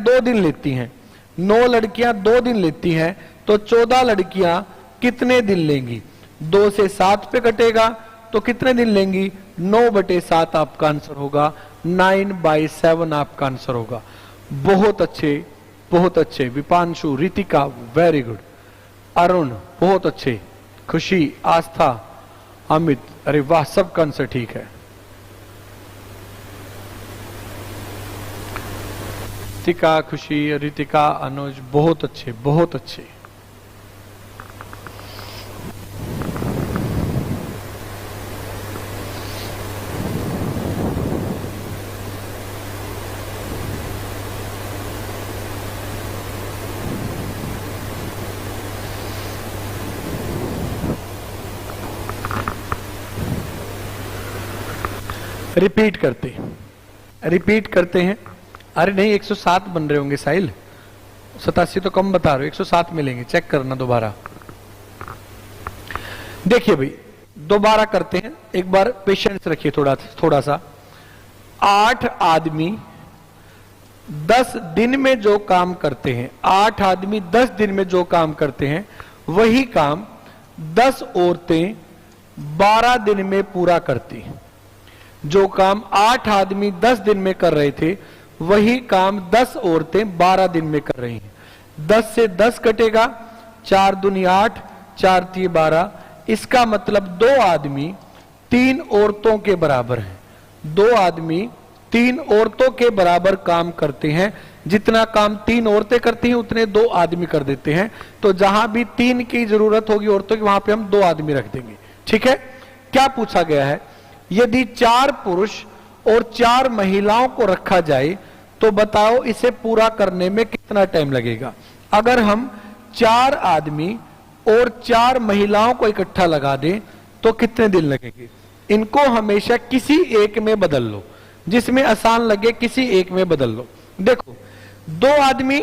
2 दिन लेती हैं। 9 लड़कियां 2 दिन लेती हैं, तो 14 लड़कियां कितने दिन लेंगी? 2 से 7 पे कटेगा, तो कितने दिन लेंगी? 9/7 आपका आंसर होगा। 9/7 आपका आंसर होगा। बहुत अच्छे, बहुत अच्छे। विपांशु, रितिका वेरी गुड, अरुण बहुत अच्छे, खुशी, आस्था, अमित, अरे वाह, सबका आंसर ठीक है। रितिका, खुशी, रितिका, अनुज बहुत अच्छे, बहुत अच्छे। रिपीट करते हैं। अरे नहीं, 107 बन रहे होंगे साहिल, 87 तो कम बता रहे हो, 107 मिलेंगे, चेक करना दोबारा। देखिए भाई, दोबारा करते हैं, एक बार पेशेंस रखिए थोड़ा सा। 8 आदमी 10 दिन में जो काम करते हैं, 8 आदमी 10 दिन में जो काम करते हैं, वही काम 10 औरतें 12 दिन में पूरा करती हैं। जो काम 8 आदमी 10 दिन में कर रहे थे, वही काम 10 औरतें 12 दिन में कर रही हैं। 10 से 10 कटेगा, 4 दूनी 8, 4 तीय 12। इसका मतलब 2 आदमी 3 औरतों के बराबर हैं। 2 आदमी 3 औरतों के बराबर काम करते हैं। जितना काम 3 औरतें करती हैं उतने 2 आदमी कर देते हैं। तो जहां भी 3 की जरूरत होगी औरतों की, वहां पे हम 2 आदमी रख देंगे। ठीक है। क्या पूछा गया है? यदि 4 पुरुष और 4 महिलाओं को रखा जाए तो बताओ इसे पूरा करने में कितना टाइम लगेगा? अगर हम 4 आदमी और 4 महिलाओं को इकट्ठा लगा दें तो कितने दिन लगेंगे? इनको हमेशा किसी एक में बदल लो, जिसमें आसान लगे किसी एक में बदल लो। देखो, 2 आदमी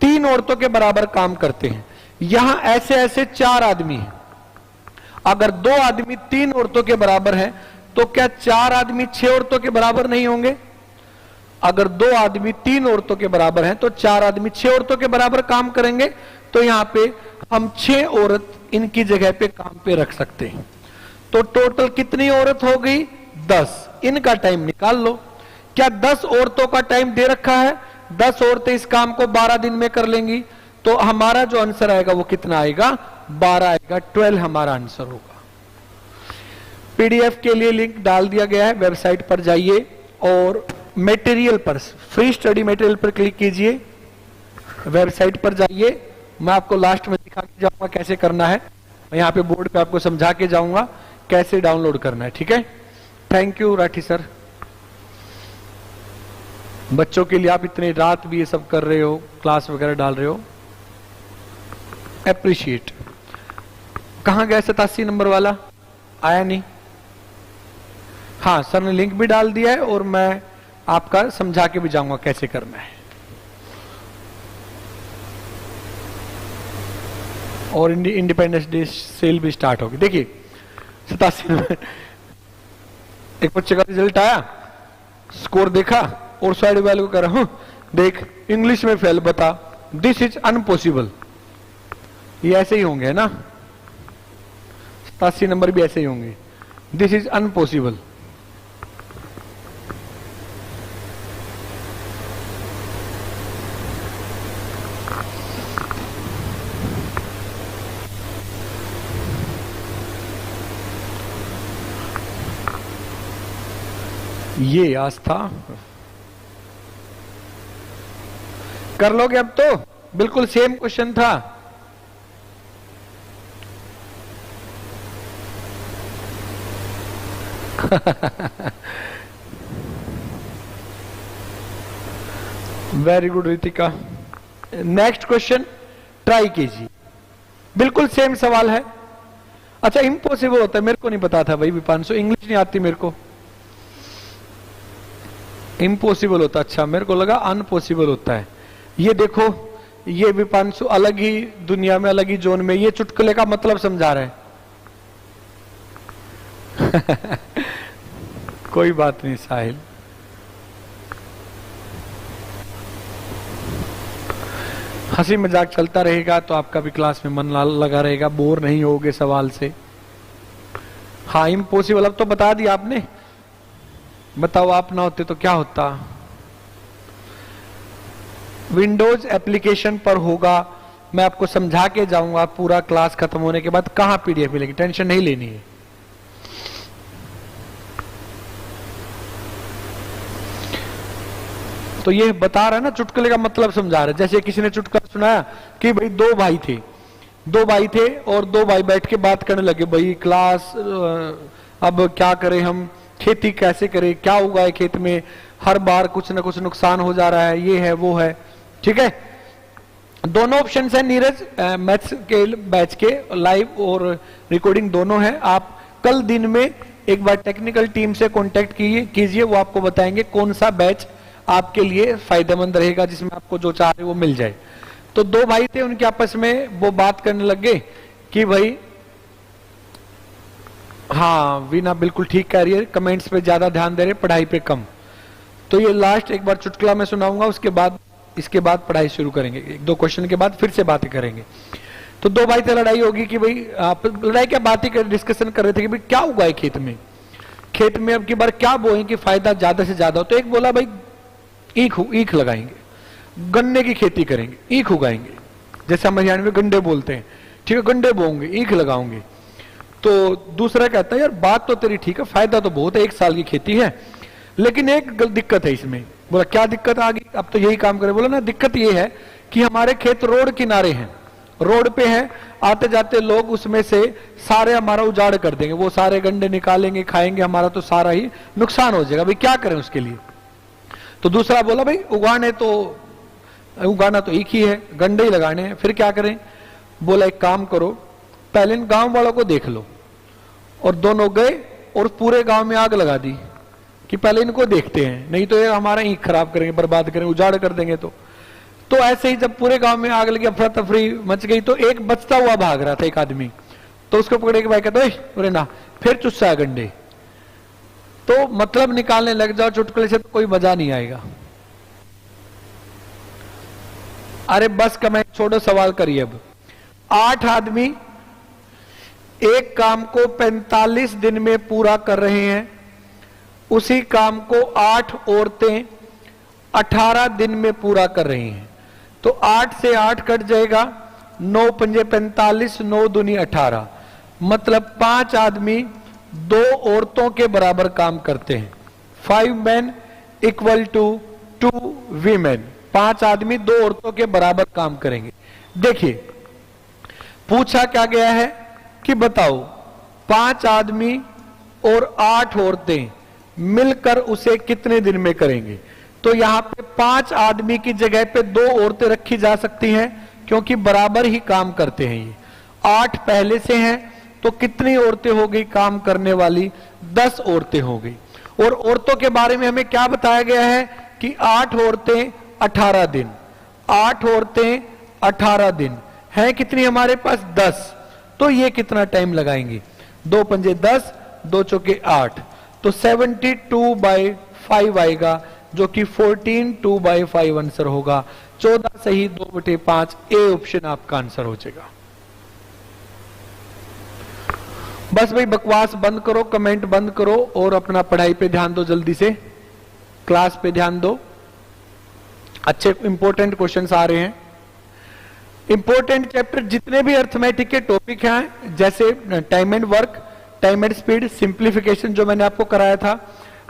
3 औरतों के बराबर काम करते हैं। यहां ऐसे ऐसे 4 आदमी हैं। अगर 2 आदमी 3 औरतों के बराबर हैं, तो क्या 4 आदमी 6 औरतों के बराबर नहीं होंगे? अगर 2 आदमी 3 औरतों के बराबर हैं, तो 4 आदमी 6 औरतों के बराबर काम करेंगे। तो यहां पे हम 6 औरत इनकी जगह पे काम पे रख सकते हैं। तो टोटल कितनी औरत हो गई? 10। इनका टाइम निकाल लो। क्या 10 औरतों का टाइम दे रखा है? 10 औरतें इस काम को 12 दिन में कर लेंगी। तो हमारा जो आंसर आएगा वो कितना आएगा? 12 आएगा। 12 हमारा आंसर होगा। पीडीएफ के लिए लिंक डाल दिया गया है, वेबसाइट पर जाइए और मटेरियल पर, फ्री स्टडी मटेरियल पर क्लिक कीजिए। वेबसाइट पर जाइए, मैं आपको लास्ट में दिखा के जाऊंगा कैसे करना है। मैं यहाँ पे बोर्ड पे आपको समझा के जाऊंगा कैसे डाउनलोड करना है। ठीक है। Thank you Rathi sir. बच्चों के लिए आप इतने रात भी ये सब कर रहे हो, क्लास वगैरह डाल रहे हो, एप्रिशिएट। कहां गया 87 नंबर वाला? आया नहीं? हाँ, सर ने लिंक भी डाल दिया है और मैं आपका समझा के भी जाऊंगा कैसे करना है। और इंडिपेंडेंस डे सेल भी स्टार्ट होगी। देखिए 87 में एक बच्चे का रिजल्ट आया, स्कोर देखा और साइड वैल्यू कर रहा हूं, देख इंग्लिश में फेल, बता, दिस इज अनपॉसिबल। ये ऐसे ही होंगे ना, 87 नंबर भी ऐसे ही होंगे, दिस इज अनपॉसिबल। ये आस्था कर लोगे अब तो, बिल्कुल सेम क्वेश्चन था। Very good Ritika. Next question try कीजिए, बिल्कुल सेम सवाल है। अच्छा इम्पॉसिबल होता है, मेरे को नहीं पता था भाई विपांशु, इंग्लिश नहीं आती मेरे को। इम्पॉसिबल होता, अच्छा मेरे को लगा अनपॉसिबल होता है। ये देखो, ये विपांशु अलग ही दुनिया में, अलग ही जोन में, ये चुटकुले का मतलब समझा रहा है। कोई बात नहीं साहिल, हंसी मजाक चलता रहेगा तो आपका भी क्लास में मन लगा रहेगा, बोर नहीं होगे सवाल से। हाँ इम्पॉसिबल अब तो बता दिया आपने, बताओ आप ना होते तो क्या होता। विंडोज एप्लीकेशन पर होगा, मैं आपको समझा के जाऊंगा पूरा क्लास खत्म होने के बाद। कहां पीडीएफ मिलेगी, टेंशन नहीं लेनी है। तो ये बता रहा है ना, चुटकुले का मतलब समझा रहा है। जैसे किसी ने चुटकुला सुनाया कि भाई दो भाई थे और दो भाई बैठ के बात करने लगे, भाई क्लास अब क्या करें हम, खेती कैसे करें, क्या उगाए खेत में, हर बार कुछ ना कुछ नुकसान हो जा रहा है, ये है वो है। ठीक है, दोनों ऑप्शन है नीरज, मैथ्स के बैच के लाइव और रिकॉर्डिंग दोनों है। आप कल दिन में एक बार टेक्निकल टीम से कांटेक्ट कीजिए, वो आपको बताएंगे कौन सा बैच आपके लिए फायदेमंद रहेगा, जिसमें आपको जो चाहे वो मिल जाए। तो दो भाई थे, उनके आपस में वो बात करने लगे कि भाई, हाँ वीना बिल्कुल ठीक कह रही है, कमेंट्स पे ज्यादा ध्यान दे रहे, पढ़ाई पे कम। तो ये लास्ट एक बार चुटकुला मैं सुनाऊंगा, उसके बाद इसके बाद पढ़ाई शुरू करेंगे, एक दो क्वेश्चन के बाद फिर से बातें करेंगे। तो दो भाई से लड़ाई होगी कि भाई, आप लड़ाई क्या, बात ही डिस्कशन कर रहे थे कि भाई क्या उगाए खेत में अब की बार क्या बोए कि फायदा ज्यादा से ज्यादा हो। तो एक बोला भाई ईख लगाएंगे, गन्ने की खेती करेंगे, ईख उगाएंगे, जैसे हम हरियाणा में गंडे बोलते हैं, ठीक है गंडे बोएंगे, ईख लगाऊंगे। तो दूसरा कहता है यार बात तो तेरी ठीक है, फायदा तो बहुत है, 1 साल की खेती है, लेकिन एक दिक्कत है इसमें। बोला क्या दिक्कत आ गई, अब तो यही काम करे। बोला ना दिक्कत ये है कि हमारे खेत रोड किनारे हैं, रोड पे हैं, आते जाते लोग उसमें से सारे हमारा उजाड़ कर देंगे, वो सारे गंडे निकालेंगे खाएंगे, हमारा तो सारा ही नुकसान हो जाएगा, भाई क्या करें उसके लिए। तो दूसरा बोला भाई उगाना तो एक ही है, गंडे ही लगाने हैं, फिर क्या करें। बोला एक काम करो, पहले इन गांव वालों को देख लो। और दोनों गए और पूरे गांव में आग लगा दी कि पहले इनको देखते हैं, नहीं तो ये हमारा ईख खराब करेंगे, बर्बाद करेंगे, उजाड़ कर देंगे। तो ऐसे ही जब पूरे गांव में आग लगी, अफरा तफरी मच गई, तो एक बचता हुआ भाग रहा था, एक आदमी, तो उसको पकड़े के भाई कहते अरे ना फिर चुस्सा है गंडे। तो मतलब निकालने लग जाओ चुटकुले से तो कोई मजा नहीं आएगा। अरे बस कमेंट छोड़ो, सवाल करिए। अब 8 आदमी एक काम को 45 दिन में पूरा कर रहे हैं, उसी काम को 8 औरतें 18 दिन में पूरा कर रही हैं। तो 8 से 8 कट जाएगा, 9 पंजे 45, 9 दूनी 18, मतलब 5 आदमी 2 औरतों के बराबर काम करते हैं। 5 men इक्वल टू 2 women, 5 आदमी 2 औरतों के बराबर काम करेंगे। देखिए पूछा क्या गया है कि बताओ 5 आदमी और 8 औरतें मिलकर उसे कितने दिन में करेंगे। तो यहां पे 5 आदमी की जगह पे 2 औरतें रखी जा सकती हैं, क्योंकि बराबर ही काम करते हैं। ये 8 पहले से हैं, तो कितनी औरतें हो गई काम करने वाली, 10 औरतें हो गई। और औरतों के बारे में हमें क्या बताया गया है कि 8 औरतें 18 दिन, 8 औरतें 18 दिन है कितनी हमारे पास 10, तो ये कितना टाइम लगाएंगे, 2 पंजे 10, 2 चौके 8, तो 72/5 आएगा, जो कि 14/2/5 आंसर होगा। 14 सही 2/5, ए ऑप्शन आपका आंसर हो जाएगा। बस भाई बकवास बंद करो, कमेंट बंद करो और अपना पढ़ाई पे ध्यान दो, जल्दी से क्लास पे ध्यान दो। अच्छे इंपॉर्टेंट क्वेश्चंस आ रहे हैं। इंपॉर्टेंट चैप्टर जितने भी अर्थमेटिक के टॉपिक हैं, जैसे time and work, time and speed, simplification जो मैंने आपको कराया था,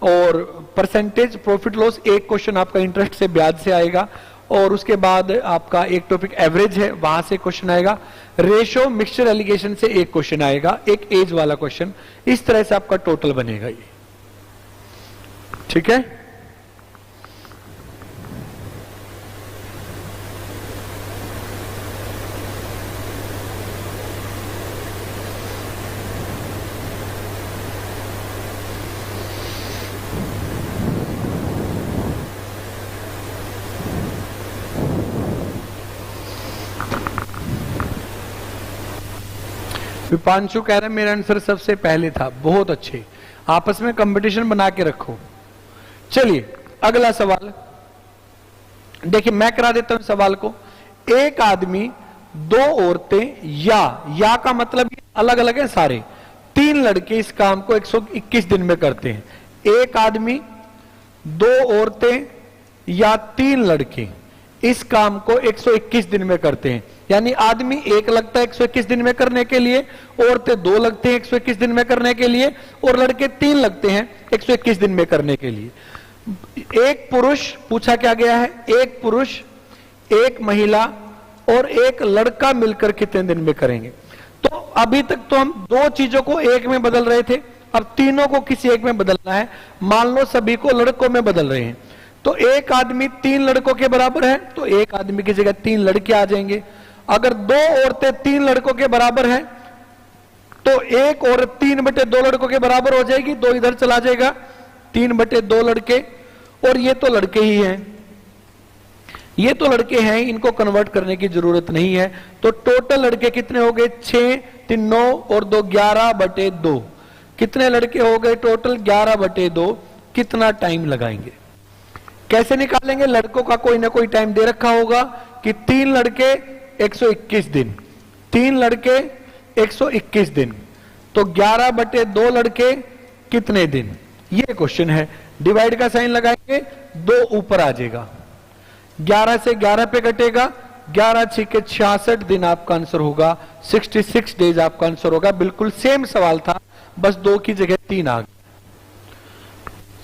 और परसेंटेज, प्रॉफिट लॉस, एक क्वेश्चन आपका इंटरेस्ट से ब्याज से आएगा, और उसके बाद आपका एक टॉपिक एवरेज है, वहां से क्वेश्चन आएगा। रेशो, मिक्सचर एलिगेशन से एक क्वेश्चन आएगा, एक एज वाला क्वेश्चन। इस तरह से आपका टोटल बनेगा ये, ठीक है। विपांशु कह रहे हैं मेरा आंसर सबसे पहले था, बहुत अच्छे, आपस में कंपटीशन बना के रखो। चलिए अगला सवाल देखिए, मैं करा देता हूं सवाल को। एक आदमी, 2 औरतें या का मतलब अलग अलग है सारे, 3 लड़के इस काम को 121 दिन में करते हैं। एक आदमी, 2 औरतें या 3 लड़के इस काम को 121 दिन में करते हैं। यानी आदमी एक लगता है 121 दिन में करने के लिए, औरतें 2 लगते हैं 121 दिन में करने के लिए, और लड़के 3 लगते हैं 121 दिन में करने के लिए। एक पुरुष, पूछा क्या गया है, एक पुरुष, एक महिला और एक लड़का मिलकर कितने दिन में करेंगे। तो अभी तक तो हम 2 चीजों को एक में बदल रहे थे, अब तीनों को किसी एक में बदलना है। मान लो सभी को लड़कों में बदल रहे हैं, तो एक आदमी 3 लड़कों के बराबर है, तो एक आदमी की जगह 3 लड़के आ जाएंगे। अगर 2 औरतें 3 लड़कों के बराबर हैं, तो एक औरत 3/2 लड़कों के बराबर हो जाएगी, 2 इधर चला जाएगा, 3/2 लड़के, और ये तो लड़के ही हैं, ये तो लड़के हैं, इनको कन्वर्ट करने की जरूरत नहीं है। तो टोटल लड़के कितने हो गए, 6, 3 9 और 2 11/2। कितने लड़के हो गए टोटल, 11/2। कितना टाइम लगाएंगे, कैसे निकालेंगे। लड़कों का कोई ना कोई टाइम दे रखा होगा कि 3 लड़के 121 दिन, 3 लड़के 121 दिन, तो 11/2 लड़के कितने दिन, ये क्वेश्चन है। डिवाइड का साइन लगाएंगे, 2 ऊपर आ जाएगा, 11 से 11 पे कटेगा, 11 6 66 दिन आपका आंसर होगा, 66 डेज आपका आंसर होगा। बिल्कुल सेम सवाल था, बस 2 की जगह 3 आ गए,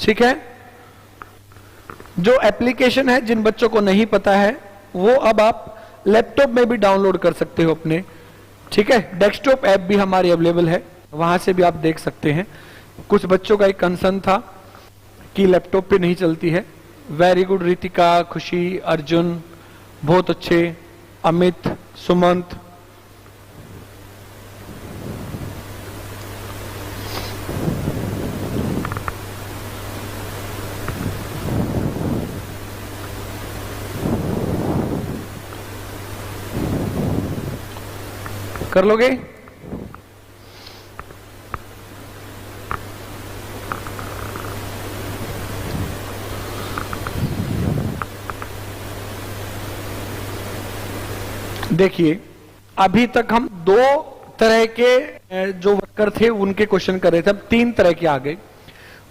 ठीक है। जो एप्लीकेशन है, जिन बच्चों को नहीं पता है, वो अब आप लैपटॉप में भी डाउनलोड कर सकते हो अपने, ठीक है। डेस्कटॉप ऐप भी हमारी अवेलेबल है, वहां से भी आप देख सकते हैं। कुछ बच्चों का एक कंसर्न था कि लैपटॉप पे नहीं चलती है। वेरी गुड, रितिका, खुशी, अर्जुन, बहुत अच्छे, अमित, सुमंत, कर लोगे। देखिए अभी तक हम 2 तरह के जो वर्कर थे उनके क्वेश्चन कर रहे थे, अब 3 तरह के आ गए।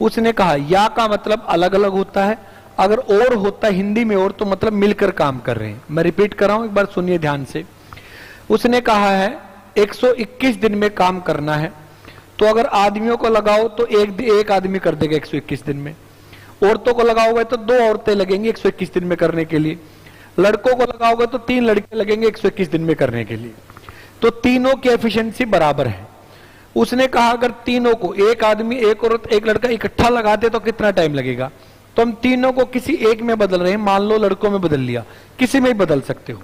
उसने कहा या का मतलब अलग अलग होता है, अगर और होता है हिंदी में और, तो मतलब मिलकर काम कर रहे हैं। मैं रिपीट कर रहा हूं, एक बार सुनिए ध्यान से। उसने कहा है 121 दिन में काम करना है, तो अगर आदमियों को लगाओ तो एक आदमी कर देगा 121 दिन में, औरतों को लगाओगे तो 2 औरतें लगेंगी 121 दिन में करने के लिए, लड़कों को लगाओगे तो 3 लड़के लगेंगे 121 दिन में करने के लिए। तो तीनों की एफिशिएंसी बराबर है। उसने कहा अगर तीनों को, एक आदमी, एक औरत, एक लड़का इकट्ठा लगाते तो कितना टाइम लगेगा। तो हम तीनों को किसी एक में बदल रहे हैं, मान लो लड़कों में बदल लिया, किसी में भी बदल सकते हो।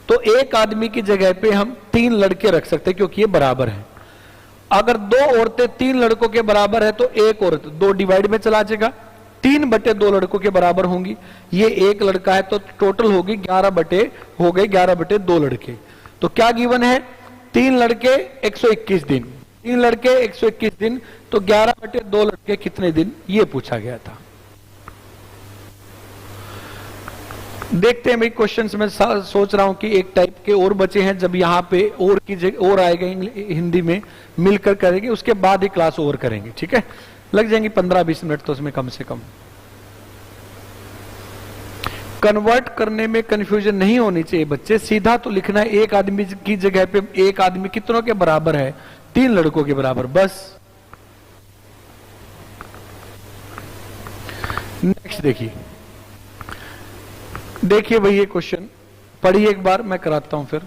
तो एक आदमी की जगह पे हम 3 लड़के रख सकते हैं, क्योंकि ये बराबर है। अगर 2 औरतें 3 लड़कों के बराबर है, तो एक औरत 2 डिवाइड में चला जाएगा, 3/2 लड़कों के बराबर होंगी। ये एक लड़का है तो टोटल होगी 11/2 लड़के। तो क्या गिवन है, 3 लड़के 121 दिन, 3 लड़के 121 दिन, तो 11/2 लड़के कितने दिन, ये पूछा गया था। देखते हैं भाई क्वेश्चंस में, सोच रहा हूं कि एक टाइप के और बचे हैं, जब यहां पे और की जगह और आएगा हिंदी में मिलकर करेंगे, उसके बाद ही क्लास और करेंगे, ठीक है। लग जाएंगे 15-20 मिनट तो उसमें कम से कम। कन्वर्ट करने में कंफ्यूजन नहीं होनी चाहिए बच्चे, सीधा तो लिखना है एक आदमी की जगह पे एक आदमी कितनों के बराबर है, 3 लड़कों के बराबर, बस। नेक्स्ट देखिए भाई, ये क्वेश्चन पढ़िए एक बार, मैं कराता हूं फिर।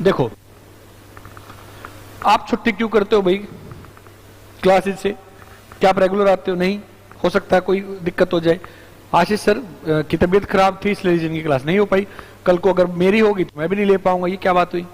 देखो, आप छुट्टी क्यों करते हो भाई क्लासेस से, क्या आप रेगुलर आते हो? नहीं, हो सकता है कोई दिक्कत हो जाए। आशीष सर की तबीयत खराब थी इसलिए रीजन की क्लास नहीं हो पाई, कल को अगर मेरी होगी तो मैं भी नहीं ले पाऊंगा, ये क्या बात हुई?